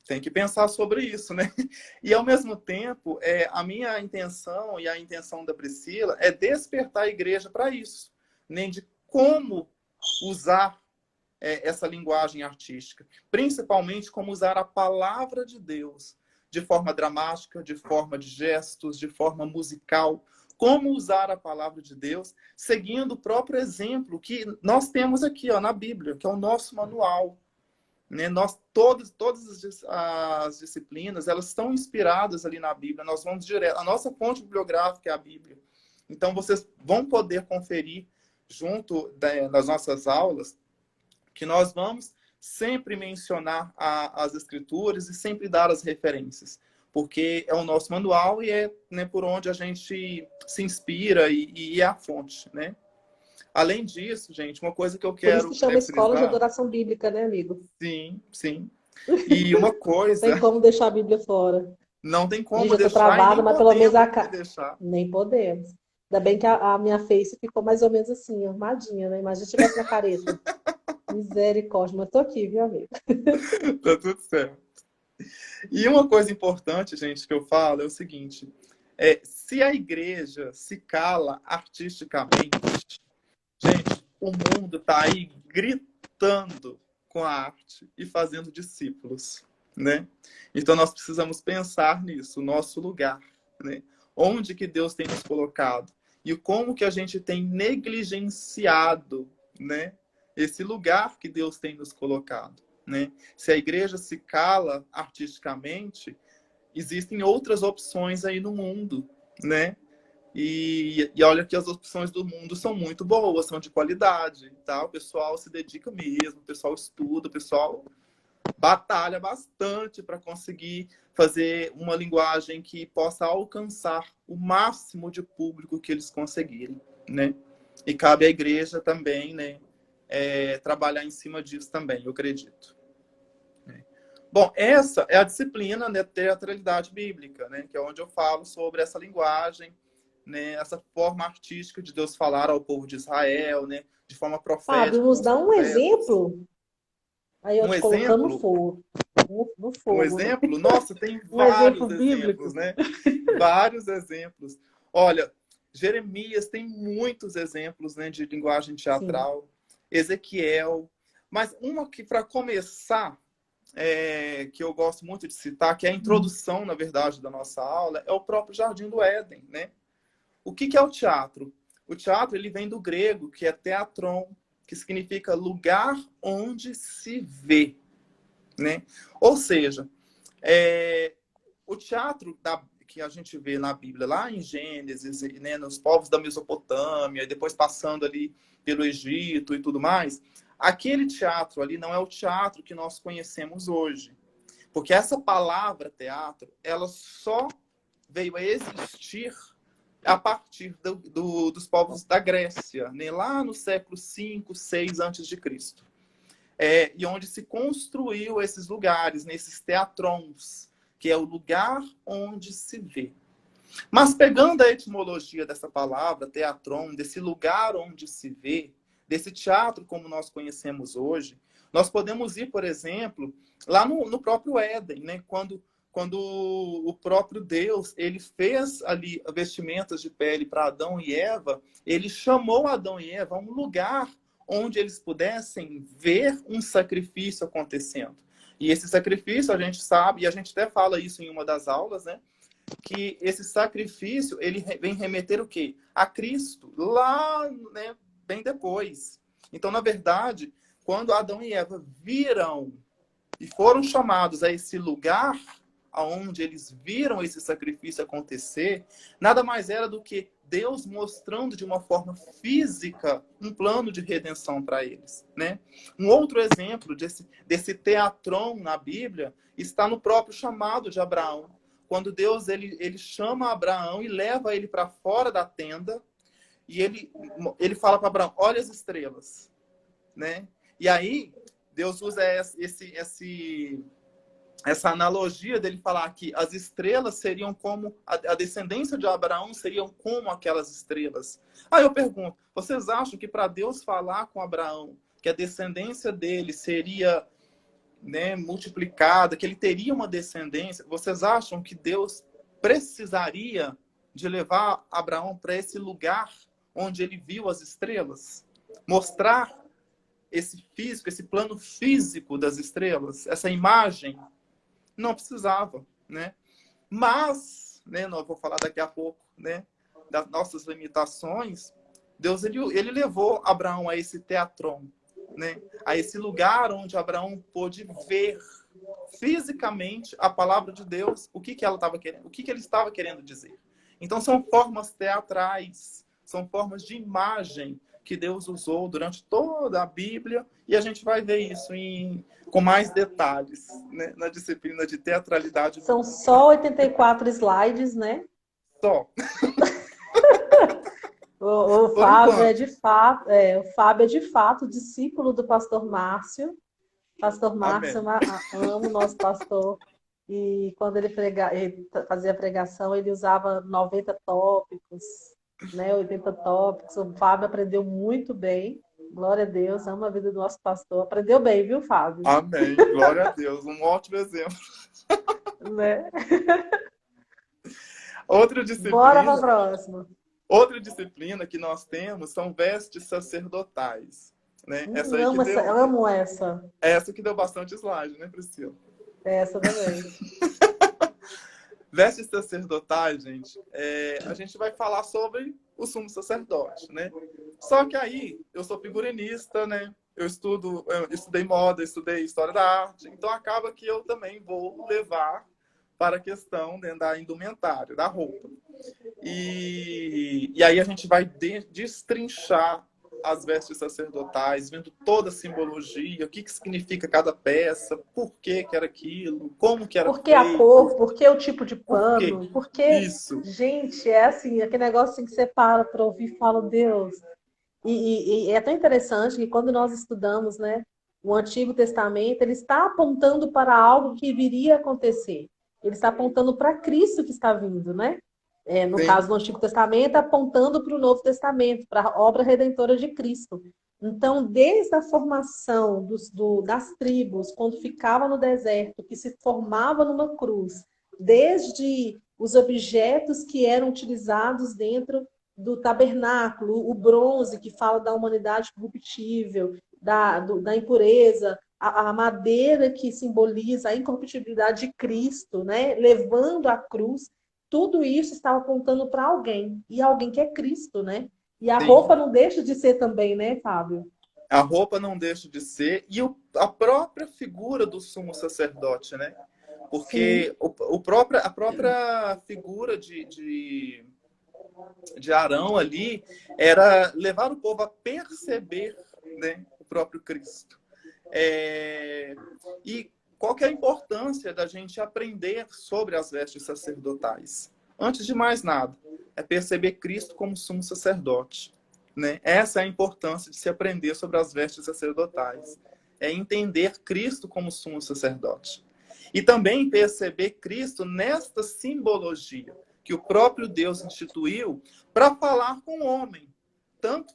B: Tem que pensar sobre isso, né? E, ao mesmo tempo, a minha intenção e a intenção da Priscila é despertar a igreja para isso, né? De como usar essa linguagem artística. Principalmente como usar a palavra de Deus de forma dramática, de forma de gestos, de forma musical. Como usar a palavra de Deus seguindo o próprio exemplo que nós temos aqui, ó, na Bíblia, que é o nosso manual. Né? Todas as disciplinas, elas estão inspiradas ali na Bíblia. Nós vamos direto. A nossa fonte bibliográfica é a Bíblia. Então, vocês vão poder conferir junto das nossas aulas que nós vamos sempre mencionar as escrituras e sempre dar as referências. Porque é o nosso manual e é, né, por onde a gente se inspira e é a fonte, né? Além disso, gente, uma coisa que eu
A: Por isso
B: quero
A: que chama Escola de
B: frisar...
A: Adoração Bíblica, né, amigo?
B: Sim, sim. E uma
A: Não tem
B: coisa,
A: como deixar a Bíblia fora.
B: não tem
A: Gente,
B: como
A: eu tô
B: deixar e
A: travada,
B: nem
A: mas pelo menos
B: podemos deixar.
A: nem podemos. Ainda bem que a minha face ficou mais ou menos assim, armadinha, né? Imagina se tivesse na careta. Misericórdia, mas tô aqui, viu, amigo?
B: Tá tudo certo. E uma coisa importante, gente, que eu falo é o seguinte: se a igreja se cala artisticamente, gente, o mundo tá aí gritando com a arte e fazendo discípulos, né? Então nós precisamos pensar nisso, o nosso lugar, né? Onde que Deus tem nos colocado e como que a gente tem negligenciado, né, esse lugar que Deus tem nos colocado, né? Se a igreja se cala artisticamente, existem outras opções aí no mundo, né? E olha que as opções do mundo são muito boas, são de qualidade, tá? O pessoal se dedica mesmo, o pessoal estuda, o pessoal batalha bastante para conseguir fazer uma linguagem que possa alcançar o máximo de público que eles conseguirem, né? E cabe à igreja também, né, trabalhar em cima disso também, eu acredito. Bom, essa é a disciplina, né, teatralidade bíblica, né, que é onde eu falo sobre essa linguagem, né, essa forma artística de Deus falar ao povo de Israel, né, de forma
A: Fábio,
B: profética com
A: nos
B: os
A: dá um
B: profetas.
A: exemplo. Aí eu
B: Um
A: te colocando no
B: exemplo,
A: fogo. No
B: um
A: fogo, né?
B: exemplo, nossa, tem
A: Um exemplo
B: vários exemplos,
A: bíblico.
B: né? Vários exemplos. Olha, Jeremias tem muitos exemplos, né, de linguagem
A: Sim.
B: teatral, Ezequiel, mas uma que, para começar, que eu gosto muito de citar, que é a introdução, na verdade, da nossa aula, é o próprio Jardim do Éden, né? O que é o teatro? O teatro, ele vem do grego, que é teatron, que significa lugar onde se vê, né? Ou seja, o teatro que a gente vê na Bíblia, lá em Gênesis, né, nos povos da Mesopotâmia, depois passando ali pelo Egito e tudo mais, aquele teatro ali não é o teatro que nós conhecemos hoje. Porque essa palavra teatro, ela só veio a existir a partir dos povos da Grécia, né? Lá no século 5, 6 antes de Cristo. E onde se construiu esses lugares, nesses teatrons, que é o lugar onde se vê. Mas pegando a etimologia dessa palavra, teatron, desse lugar onde se vê, desse teatro como nós conhecemos hoje, nós podemos ir, por exemplo, lá no próprio Éden, né? Quando o próprio Deus ele fez ali vestimentas de pele para Adão e Eva, ele chamou Adão e Eva a um lugar onde eles pudessem ver um sacrifício acontecendo. E esse sacrifício, a gente sabe, e a gente até fala isso em uma das aulas, né? Que esse sacrifício, ele vem remeter o quê? A Cristo, lá, né, bem depois. Então, na verdade, quando Adão e Eva viram e foram chamados a esse lugar aonde eles viram esse sacrifício acontecer, nada mais era do que Deus mostrando de uma forma física um plano de redenção para eles, né? Um outro exemplo desse teatron na Bíblia está no próprio chamado de Abraão. Quando Deus ele chama Abraão e leva ele para fora da tenda, e ele fala para Abraão, olha as estrelas, né? E aí Deus usa essa analogia dele falar que as estrelas seriam como a descendência de Abraão seriam como aquelas estrelas. Aí eu pergunto, vocês acham que para Deus falar com Abraão que a descendência dele seria, né, multiplicada, que ele teria uma descendência, vocês acham que Deus precisaria de levar Abraão para esse lugar onde ele viu as estrelas? Mostrar esse físico, esse plano físico das estrelas, essa imagem? Não precisava, né? Mas, né, nós vou falar daqui a pouco, né, das nossas limitações. Deus ele levou Abraão a esse teatron, né? A esse lugar onde Abraão pôde ver fisicamente a palavra de Deus, o que ela estava querendo, o que ele estava querendo dizer. Então são formas teatrais, são formas de imagem que Deus usou durante toda a Bíblia, e a gente vai ver isso com mais detalhes, né, na disciplina de teatralidade.
A: São só 84 slides, né?
B: Só.
A: O Fábio o Fábio é de fato discípulo do pastor Márcio. Pastor Márcio, amo o nosso pastor. E quando ele fazia pregação, ele usava 90 tópicos, né, 80 tópicos. O Fábio aprendeu muito bem. Glória a Deus, ama a vida do nosso pastor. Aprendeu bem, viu, Fábio?
B: Amém. Glória a Deus. Um ótimo exemplo.
A: Né?
B: Outra disciplina.
A: Bora para a próxima.
B: Outra disciplina que nós temos são vestes sacerdotais, né?
A: Amo essa.
B: Essa que deu bastante slide, né, Priscila?
A: Essa também.
B: Vestes sacerdotais, gente, a gente vai falar sobre o sumo sacerdote, né? Só que aí, eu sou figurinista, né? Eu estudei moda, estudei história da arte, então acaba que eu também vou levar para a questão, né, da indumentária, da roupa. E aí a gente vai destrinchar as vestes sacerdotais, vendo toda a simbologia, o que significa cada peça, por que era aquilo, como que era
A: feito. Por que a cor, por que o tipo de pano, por que...
B: Isso.
A: Gente, é assim, aquele negócio assim que você para ouvir e fala, Deus. E é tão interessante que quando nós estudamos, né, o Antigo Testamento, ele está apontando para algo que viria a acontecer. Ele está apontando para Cristo que está vindo, né? No caso do Antigo Testamento, apontando para o Novo Testamento, para a obra redentora de Cristo. Então, desde a formação das tribos, quando ficava no deserto, que se formava numa cruz, desde os objetos que eram utilizados dentro do tabernáculo, o bronze, que fala da humanidade corruptível, da impureza, a madeira que simboliza a incorruptibilidade de Cristo, né? Levando a cruz, tudo isso estava apontando para alguém, e alguém que é Cristo, né? E a roupa não deixa de ser também, né, Fábio?
B: A roupa não deixa de ser, e a própria figura do sumo sacerdote, né? Porque a própria figura de Arão ali era levar o povo a perceber, né, o próprio Cristo. E qual que é a importância da gente aprender sobre as vestes sacerdotais? Antes de mais nada, é perceber Cristo como sumo sacerdote, né? Essa é a importância de se aprender sobre as vestes sacerdotais. É entender Cristo como sumo sacerdote. E também perceber Cristo nesta simbologia que o próprio Deus instituiu para falar com o homem, tanto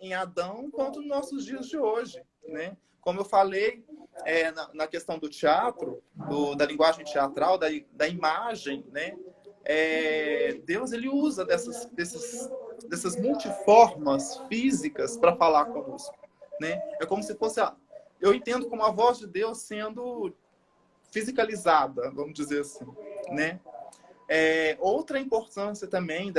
B: em Adão quanto nos nossos dias de hoje, né? Como eu falei na questão do teatro, da linguagem teatral, da imagem, né? Deus ele usa dessas multiformas físicas para falar conosco, né? É como se fosse eu entendo como a voz de Deus sendo fisicalizada, vamos dizer assim, né? Outra importância também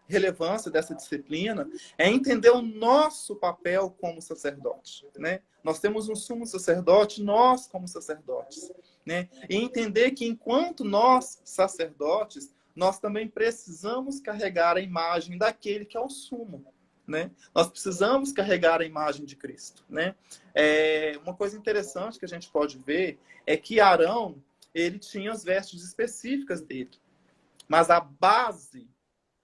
B: relevância dessa disciplina é entender o nosso papel como sacerdote, né? Nós temos um sumo sacerdote, nós como sacerdotes, né? E entender que enquanto nós, sacerdotes, nós também precisamos carregar a imagem daquele que é o sumo, né? Nós precisamos carregar a imagem de Cristo, né? Uma coisa interessante que a gente pode ver é que Arão, ele tinha as vestes específicas dele, mas a base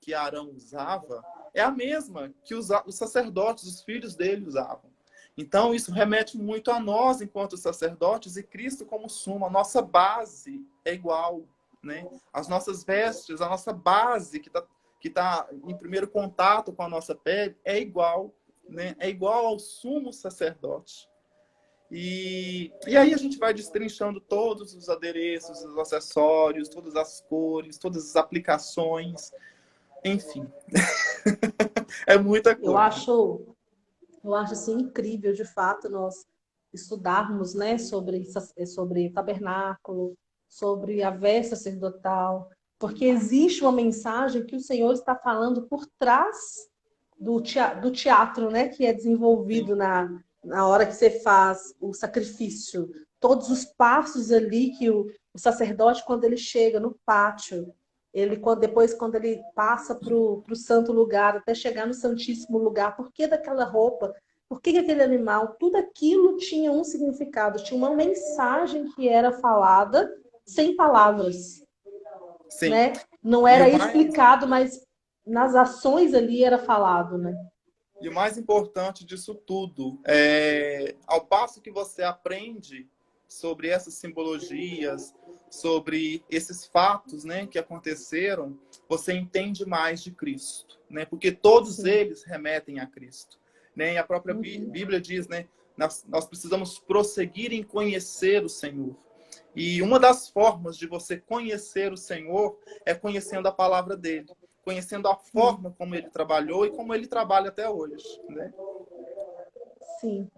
B: que Arão usava é a mesma que os sacerdotes, os filhos dele usavam. Então, isso remete muito a nós, enquanto sacerdotes, e Cristo como sumo. A nossa base é igual, né? As nossas vestes, a nossa base que tá em primeiro contato com a nossa pele é igual, né? É igual ao sumo sacerdote. E aí a gente vai destrinchando todos os adereços, os acessórios, todas as cores, todas as aplicações, enfim. É muita
A: Eu
B: coisa.
A: acho assim incrível, de fato, nós estudarmos, né, sobre tabernáculo, sobre a veste sacerdotal, porque existe uma mensagem que o Senhor está falando por trás do teatro, né, que é desenvolvido
B: Sim.
A: na hora que você faz o sacrifício. Todos os passos ali que o sacerdote, quando ele chega no pátio, depois, quando ele passa para o santo lugar, até chegar no santíssimo lugar, por que daquela roupa? Por que aquele animal? Tudo aquilo tinha um significado, tinha uma mensagem que era falada sem palavras,
B: Sim.
A: né? Não
B: E
A: era
B: o mais,
A: explicado, mas nas ações ali era falado, né?
B: e o mais importante disso tudo ao passo que você aprende sobre essas simbologias, sobre esses fatos, né, que aconteceram, você entende mais de Cristo, né? Porque todos
A: Sim.
B: eles remetem a Cristo, né? E a própria
A: Uhum.
B: Bíblia diz, né, nós precisamos prosseguir em conhecer o Senhor. E uma das formas de você conhecer o Senhor é conhecendo a palavra dele, conhecendo a
A: Sim.
B: forma como ele trabalhou e como ele trabalha até hoje, né?
A: Sim.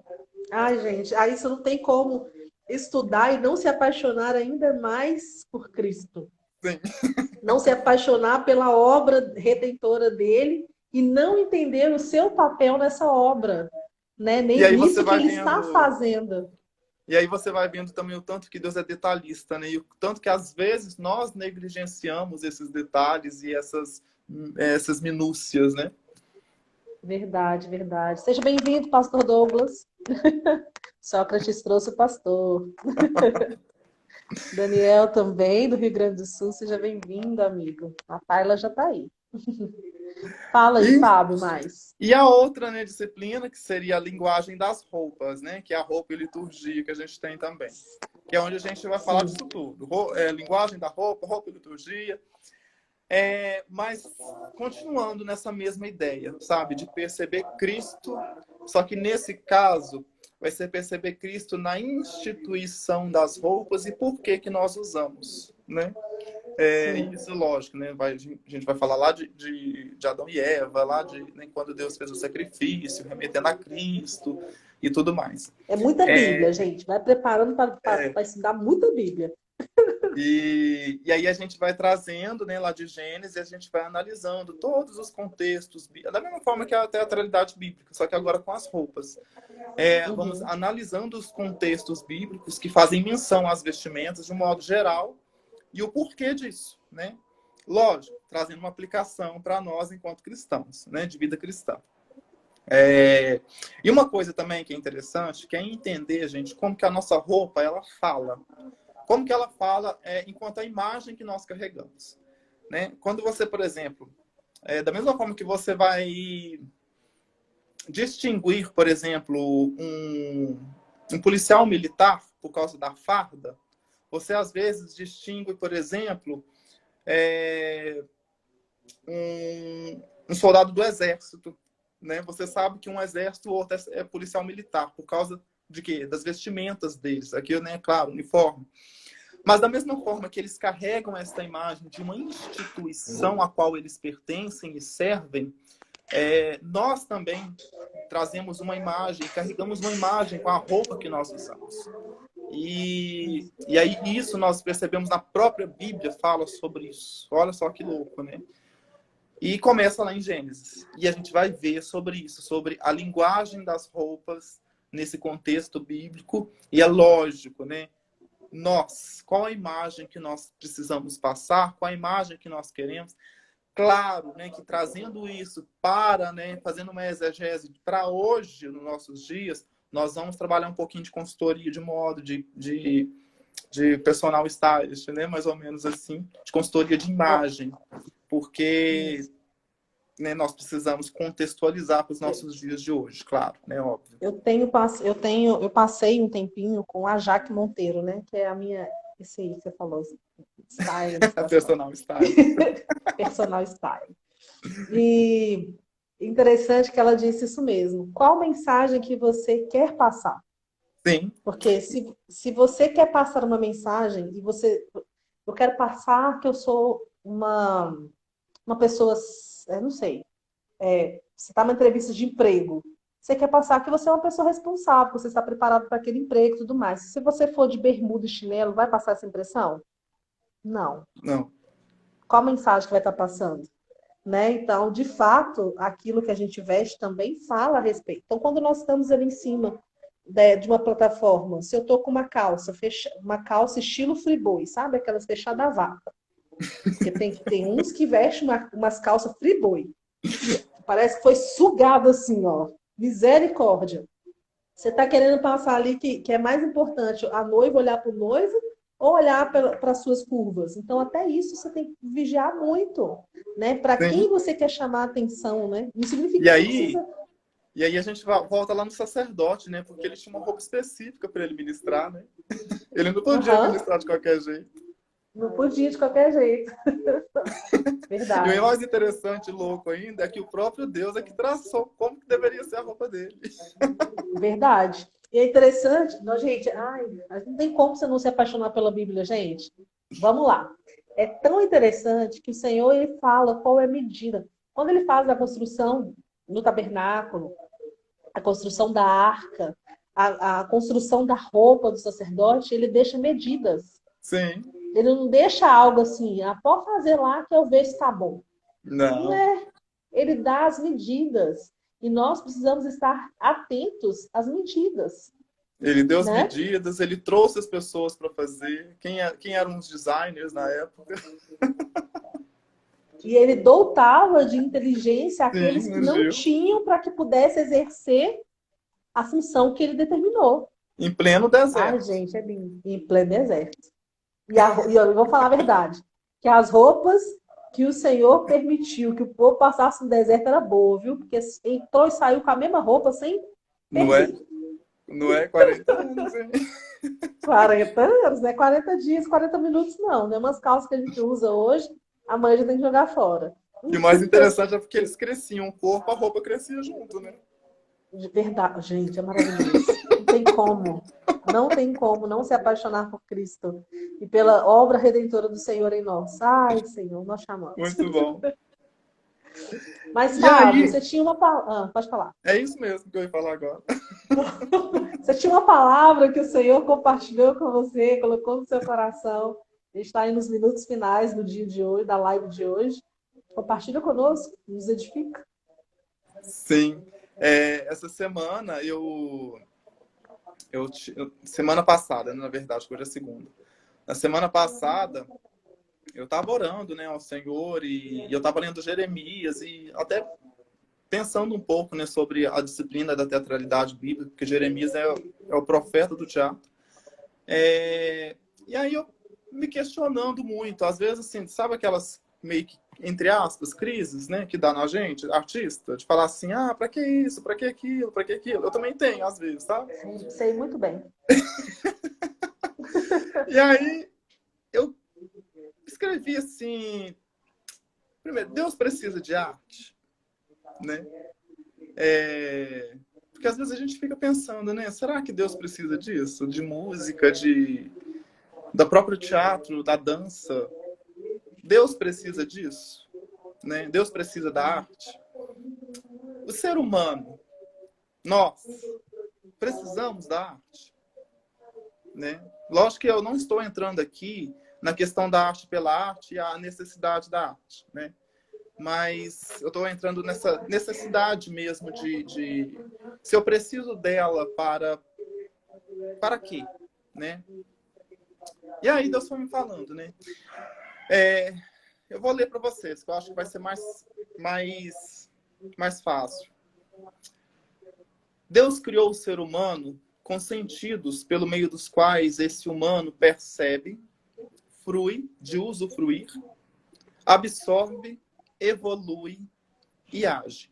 A: Ai, gente, aí isso não tem como estudar e não se apaixonar ainda mais por Cristo.
B: Sim.
A: Não se apaixonar pela obra redentora dele e não entender o seu papel nessa obra, né?
B: E
A: Nem
B: aí você
A: nisso que
B: vai
A: ele está
B: vendo,
A: fazendo.
B: e aí você vai vendo também o tanto que Deus é detalhista, né? E o tanto que às vezes nós negligenciamos esses detalhes e essas minúcias, né?
A: Verdade, verdade. Seja bem-vindo, pastor Douglas. Sócrates trouxe o pastor. Daniel também, do Rio Grande do Sul. Seja bem-vindo, amigo. A Tayla já está aí. Fala aí,
B: E,
A: Fábio, mais.
B: e a outra, né, disciplina, que seria a linguagem das roupas, né? Que é a roupa e liturgia que a gente tem também. Que é onde a gente vai falar
A: Sim.
B: disso tudo. Linguagem da roupa, roupa e liturgia. Mas continuando nessa mesma ideia, sabe? De perceber Cristo, só que nesse caso vai ser perceber Cristo na instituição das roupas e por que que nós usamos, né?
A: Sim.
B: Isso, lógico, né? A gente vai falar lá de Adão e Eva, lá de, né, quando Deus fez o sacrifício, remetendo a Cristo e tudo mais.
A: É muita Bíblia, gente. Vai preparando para estudar muita Bíblia.
B: E aí a gente vai trazendo, né, lá de Gênesis, e a gente vai analisando todos os contextos, da mesma forma que a teatralidade bíblica, só que agora com as roupas. Vamos
A: Uhum.
B: analisando os contextos bíblicos que fazem menção às vestimentas de um modo geral e o porquê disso, né? Lógico, trazendo uma aplicação para nós enquanto cristãos, né, de vida cristã. E uma coisa também que é interessante, que é entender, gente, como que a nossa roupa, ela fala. Como que ela fala enquanto a imagem que nós carregamos, né? Quando você, por exemplo, da mesma forma que você vai distinguir, por exemplo, um policial militar por causa da farda, você às vezes distingue, por exemplo, um soldado do exército, né? Você sabe que um exército ou outro é policial militar por causa de quê? Das vestimentas deles. Aqui, né, claro, uniforme. Mas da mesma forma que eles carregam esta imagem de uma instituição a qual eles pertencem e servem, nós também trazemos uma imagem, carregamos uma imagem com a roupa que nós usamos. E aí isso nós percebemos na própria Bíblia, fala sobre isso. Olha só que louco, né? E começa lá em Gênesis. E a gente vai ver sobre isso, sobre a linguagem das roupas nesse contexto bíblico. E é lógico, né? Qual a imagem que nós precisamos passar, qual a imagem que nós queremos. Claro, né, que trazendo isso para, né, fazendo uma exegese para hoje, nos nossos dias, nós vamos trabalhar um pouquinho de consultoria de moda, de personal stylist, né, mais ou menos assim, de consultoria de imagem, porque né, nós precisamos contextualizar para os nossos dias de hoje, claro, né, óbvio.
A: Eu passei um tempinho com a Jaque Monteiro, né? Que é a minha, esse aí que você falou, style,
B: Personal stylist.
A: personal style. E interessante que ela disse isso mesmo. Qual mensagem que você quer passar?
B: Sim.
A: Porque se você quer passar uma mensagem e eu quero passar que eu sou uma pessoa, não sei, você está numa entrevista de emprego, você quer passar que você é uma pessoa responsável, que você está preparado para aquele emprego e tudo mais. Se você for de bermuda e chinelo, vai passar essa impressão? Não.
B: Não.
A: Qual a mensagem que vai estar passando? Né? Então, de fato, aquilo que a gente veste também fala a respeito. Então, quando nós estamos ali em cima de uma plataforma, se eu estou com uma calça estilo friboi, sabe? Aquelas fechadas a vácuo. Porque tem uns que vestem umas calças friboi. Parece que foi sugado assim, ó. Misericórdia. Você está querendo passar ali que é mais importante a noiva olhar para o noivo ou olhar para as suas curvas. Então, até isso você tem que vigiar muito, né? Para quem você quer chamar a atenção, né? Não significa que você precisa...
B: E aí a gente volta lá no sacerdote, né? Porque ele tinha uma roupa específica para ele ministrar, né? Ele não podia ministrar de qualquer jeito.
A: Não podia de qualquer jeito. Verdade.
B: E o mais interessante e louco ainda é que o próprio Deus é que traçou como que deveria ser a roupa dele.
A: Verdade. E é interessante, não, gente, não tem como você não se apaixonar pela Bíblia, gente. Vamos lá. É tão interessante que o Senhor ele fala qual é a medida. Quando ele faz a construção no tabernáculo, a construção da arca, a construção da roupa do sacerdote, ele deixa medidas.
B: Sim.
A: Ele não deixa algo assim, pode fazer lá que eu vejo se tá bom.
B: Não
A: é. Ele dá as medidas. E nós precisamos estar atentos às medidas.
B: Ele deu as medidas, ele trouxe as pessoas para fazer. Quem eram os designers na época?
A: E ele dotava de inteligência aqueles que não tinham para que pudesse exercer a função que ele determinou.
B: Em pleno deserto.
A: Ai, gente, é lindo. Em pleno deserto. E eu vou falar a verdade, que as roupas que o Senhor permitiu que o povo passasse no deserto era boa, viu? Porque entrou e saiu com a mesma roupa sem perder.
B: Não é 40 anos, hein?
A: 40 anos, né? 40 dias, 40 minutos não, né? Umas calças que a gente usa hoje, amanhã já tem que jogar fora.
B: E o mais interessante é porque eles cresciam, o corpo, a roupa crescia junto, né?
A: De verdade, gente, é maravilhoso. Não tem como. Não tem como não se apaixonar por Cristo e pela obra redentora do Senhor em nós. Ai, Senhor, nós chamamos.
B: Muito bom.
A: Mas, Fábio, você tinha uma palavra. Pode falar.
B: É isso mesmo que eu ia falar agora.
A: Você tinha uma palavra que o Senhor compartilhou com você, colocou no seu coração. A gente está aí nos minutos finais do dia de hoje, da live de hoje. Compartilha conosco, nos edifica.
B: Sim. Essa semana, semana passada, na verdade, hoje é segunda. Na semana passada, eu estava orando, né, ao Senhor e eu estava lendo Jeremias e até pensando um pouco, né, sobre a disciplina da teatralidade bíblica, porque Jeremias é o profeta do teatro. E aí eu me questionando muito, às vezes, assim, sabe aquelas meio que, entre aspas, crises, né, que dá na gente, artista, de falar assim, pra que isso, pra que aquilo, pra que aquilo? Eu também tenho, às vezes, tá?
A: Sei muito bem.
B: E aí, eu escrevi assim, primeiro, Deus precisa de arte, né? Porque às vezes a gente fica pensando, né, será que Deus precisa disso? De música, da próprio teatro, da dança? Deus precisa disso, né? Deus precisa da arte. O ser humano, nós, precisamos da arte, né? Lógico que eu não estou entrando aqui na questão da arte pela arte e a necessidade da arte, né? mas eu estou entrando nessa necessidade mesmo de se eu preciso dela para quê, né? E aí Deus foi me falando, né? Eu vou ler para vocês, que eu acho que vai ser mais fácil. Deus criou o ser humano com sentidos pelo meio dos quais esse humano percebe, frui, de usufruir, absorve, evolui e age.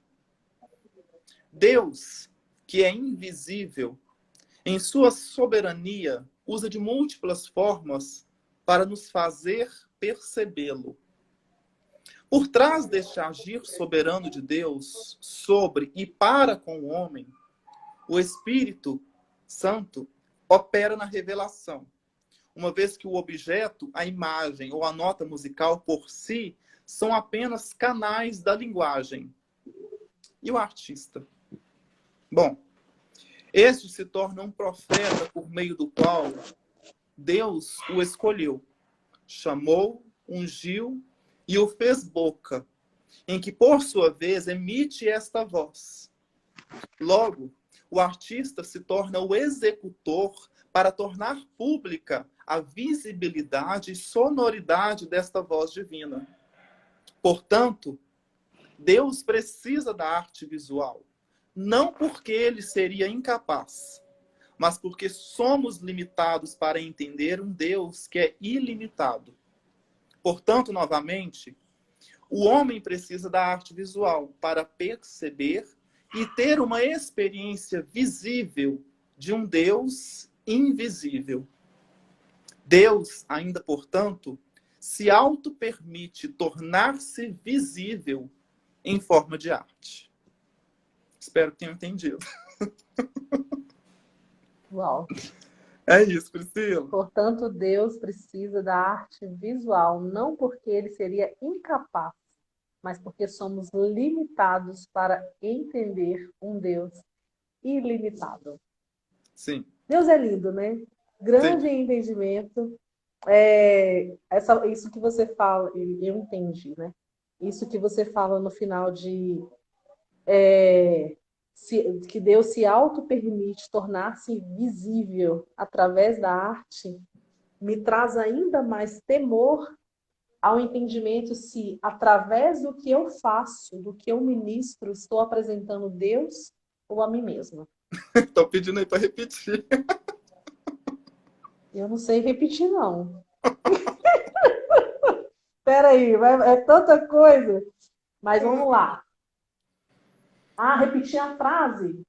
B: Deus, que é invisível, em sua soberania, usa de múltiplas formas para nos fazer percebê-lo. Por trás deste agir soberano de Deus sobre e para com o homem, o Espírito Santo opera na revelação, uma vez que o objeto, a imagem ou a nota musical por si são apenas canais da linguagem. E o artista? Bom, este se torna um profeta por meio do qual Deus o escolheu, chamou, ungiu e o fez boca, em que, por sua vez, emite esta voz. Logo, o artista se torna o executor para tornar pública a visibilidade e sonoridade desta voz divina. Portanto, Deus precisa da arte visual, não porque ele seria incapaz, mas porque somos limitados para entender um Deus que é ilimitado. Portanto, novamente, o homem precisa da arte visual para perceber e ter uma experiência visível de um Deus invisível. Deus, ainda portanto, se auto-permite tornar-se visível em forma de arte. Espero que tenham entendido.
C: Uau.
B: É isso, Priscila.
C: Portanto, Deus precisa da arte visual, não porque ele seria incapaz, mas porque somos limitados para entender um Deus ilimitado.
B: Sim.
C: Deus é lindo, né? Grande em entendimento. Isso que você fala, eu entendi, né? Isso que você fala no final de que Deus se auto-permite tornar-se visível através da arte, me traz ainda mais temor ao entendimento se, através do que eu faço, do que eu ministro, estou apresentando Deus ou a mim mesma.
B: Estou pedindo aí para repetir.
C: Eu não sei repetir, não. Espera aí, é tanta coisa. Mas vamos lá. Repetir a frase,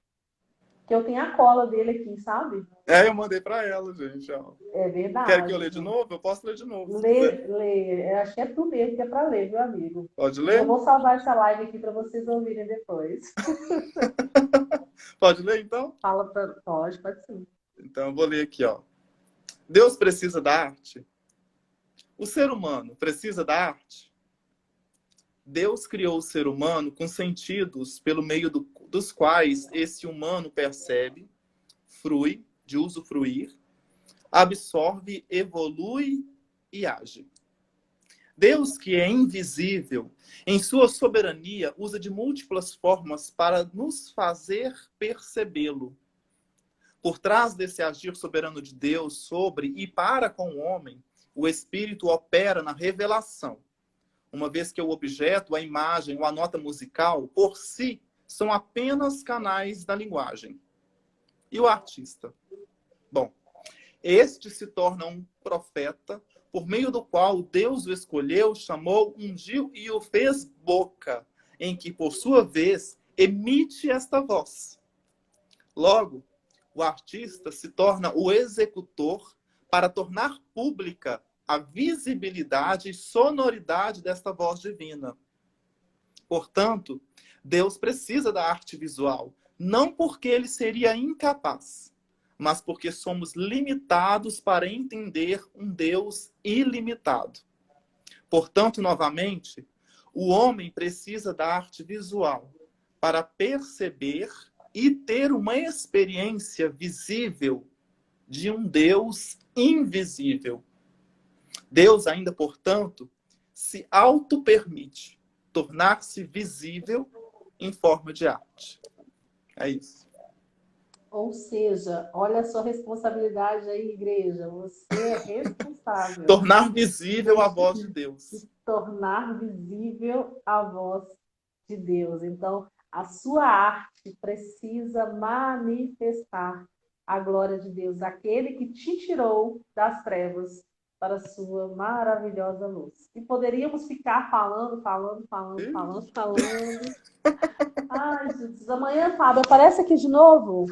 C: que eu tenho a cola dele aqui, sabe?
B: Eu mandei para ela, gente. Ó.
C: É verdade.
B: Quer que eu leia de novo? Eu posso ler de novo.
C: Lê. Acho que é tu mesmo que é para ler, meu amigo.
B: Pode ler?
C: Eu vou salvar essa live aqui para vocês ouvirem depois.
B: Pode ler, então?
C: Pode sim.
B: Então, eu vou ler aqui, ó. Deus precisa da arte? O ser humano precisa da arte? Deus criou o ser humano com sentidos pelo meio dos quais esse humano percebe, frui, de usufruir, absorve, evolui e age. Deus, que é invisível, em sua soberania, usa de múltiplas formas para nos fazer percebê-lo. Por trás desse agir soberano de Deus sobre e para com o homem, o Espírito opera na revelação, uma vez que o objeto, a imagem ou a nota musical, por si, são apenas canais da linguagem. E o artista? Bom, este se torna um profeta, por meio do qual Deus o escolheu, chamou, ungiu e o fez boca, em que, por sua vez, emite esta voz. Logo, o artista se torna o executor para tornar pública a visibilidade e sonoridade desta voz divina. Portanto, Deus precisa da arte visual, não porque ele seria incapaz, mas porque somos limitados para entender um Deus ilimitado. Portanto, novamente, o homem precisa da arte visual para perceber e ter uma experiência visível de um Deus invisível. Deus ainda, portanto, se auto-permite tornar-se visível em forma de arte. É isso.
C: Ou seja, olha a sua responsabilidade aí, igreja. Você é responsável
B: Tornar visível a voz de Deus.
C: tornar visível a voz de Deus. Então, a sua arte precisa manifestar a glória de Deus, aquele que te tirou das trevas para a sua maravilhosa luz. E poderíamos ficar falando. Ai, Jesus, amanhã, Fábio, aparece aqui de novo.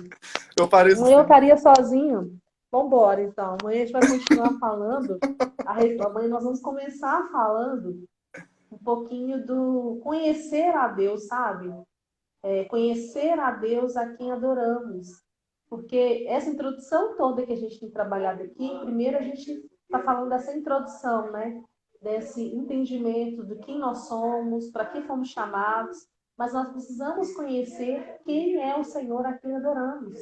B: Eu pareço
C: Amanhã eu
B: assim.
C: estaria sozinho. Vambora, então. Amanhã a gente vai continuar falando. Amanhã nós vamos começar falando um pouquinho do conhecer a Deus, sabe? Conhecer a Deus a quem adoramos. Porque essa introdução toda que a gente tem trabalhado aqui, primeiro a gente está falando dessa introdução, né? Desse entendimento de quem nós somos, para que fomos chamados, mas nós precisamos conhecer quem é o Senhor a quem adoramos.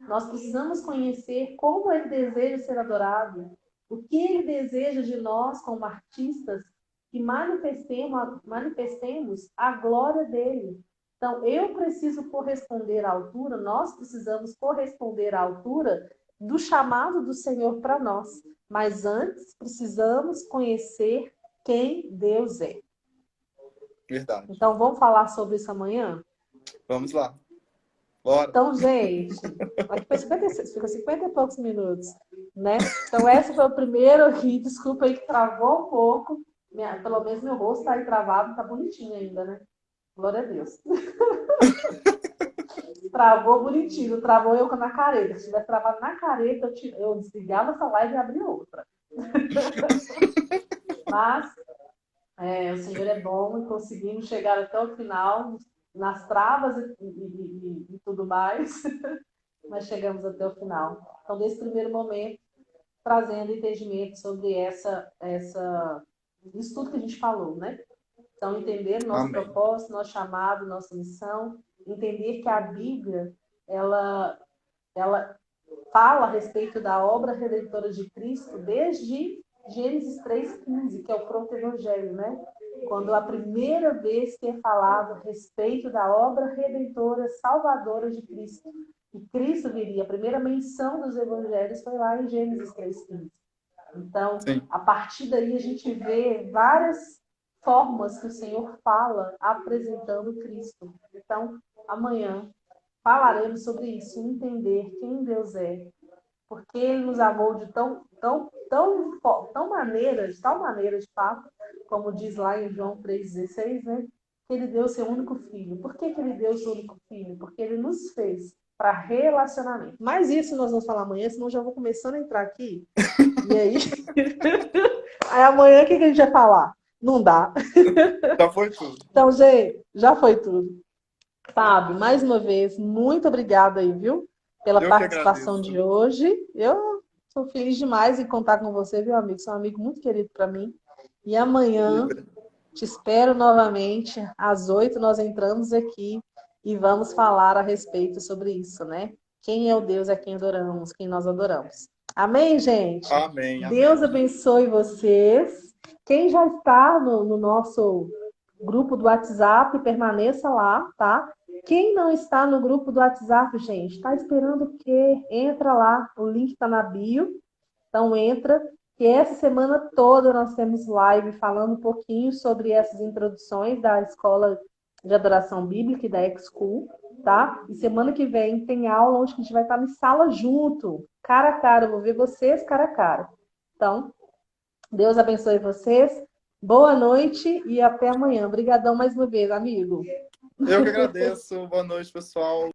C: Nós precisamos conhecer como Ele deseja ser adorado, o que Ele deseja de nós como artistas, que manifestemos a glória dEle. Então, eu preciso corresponder à altura, nós precisamos corresponder à altura do chamado do Senhor para nós. Mas antes, precisamos conhecer quem Deus é.
B: Verdade.
C: Então, vamos falar sobre isso amanhã?
B: Vamos lá. Bora.
C: Então, gente, aqui foi 56, ficou 50 e poucos minutos, né? Então, essa foi o primeiro aqui. Desculpa aí que travou um pouco. Pelo menos meu rosto está aí travado, tá bonitinho ainda, né? Glória a Deus. Travou bonitinho, travou eu na careta. Se tivesse travado na careta, eu desligava essa live e abria outra. Mas o Senhor é bom e conseguimos chegar até o final, nas travas e tudo mais, mas chegamos até o final. Então, desse primeiro momento, trazendo entendimento sobre isso tudo que a gente falou, né? Então, entender nosso propósito, nosso chamado, nossa missão, entender que a Bíblia, ela fala a respeito da obra redentora de Cristo desde Gênesis 3,15, que é o proto-evangelho, né? Quando a primeira vez que é falado a respeito da obra redentora, salvadora de Cristo. E Cristo viria, a primeira menção dos evangelhos foi lá em Gênesis 3,15. Então, a partir daí a gente vê várias formas que o Senhor fala apresentando Cristo. Então, amanhã falaremos sobre isso, entender quem Deus é, porque Ele nos amou de tal maneira, de fato, como diz lá em João 3,16, né? Que Ele deu seu único filho. Por que Ele deu seu único filho? Porque Ele nos fez para relacionamento. Mas isso nós vamos falar amanhã, senão já vou começando a entrar aqui. E aí? Aí amanhã o que a gente vai falar? Não dá.
B: Já foi tudo.
C: Então, gente, já foi tudo. Fábio, mais uma vez, muito obrigada aí, viu? Pela participação de hoje. Eu sou feliz demais em contar com você, viu, amigo? Você é um amigo muito querido para mim. E amanhã te espero novamente. Às 8 nós entramos aqui e vamos falar a respeito sobre isso, né? Quem é o Deus a quem adoramos, quem nós adoramos. Amém, gente?
B: Amém.
C: Deus abençoe vocês. Quem já está no nosso grupo do WhatsApp, permaneça lá, tá? Quem não está no grupo do WhatsApp, gente, está esperando o quê? Entra lá, o link está na bio. Então entra, que essa semana toda nós temos live falando um pouquinho sobre essas introduções da Escola de Adoração Bíblica e da X-School, tá? E semana que vem tem aula onde a gente vai estar em sala junto, cara a cara, eu vou ver vocês cara a cara. Então, Deus abençoe vocês, boa noite e até amanhã. Obrigadão mais uma vez, amigo.
B: Eu que agradeço, boa noite, pessoal.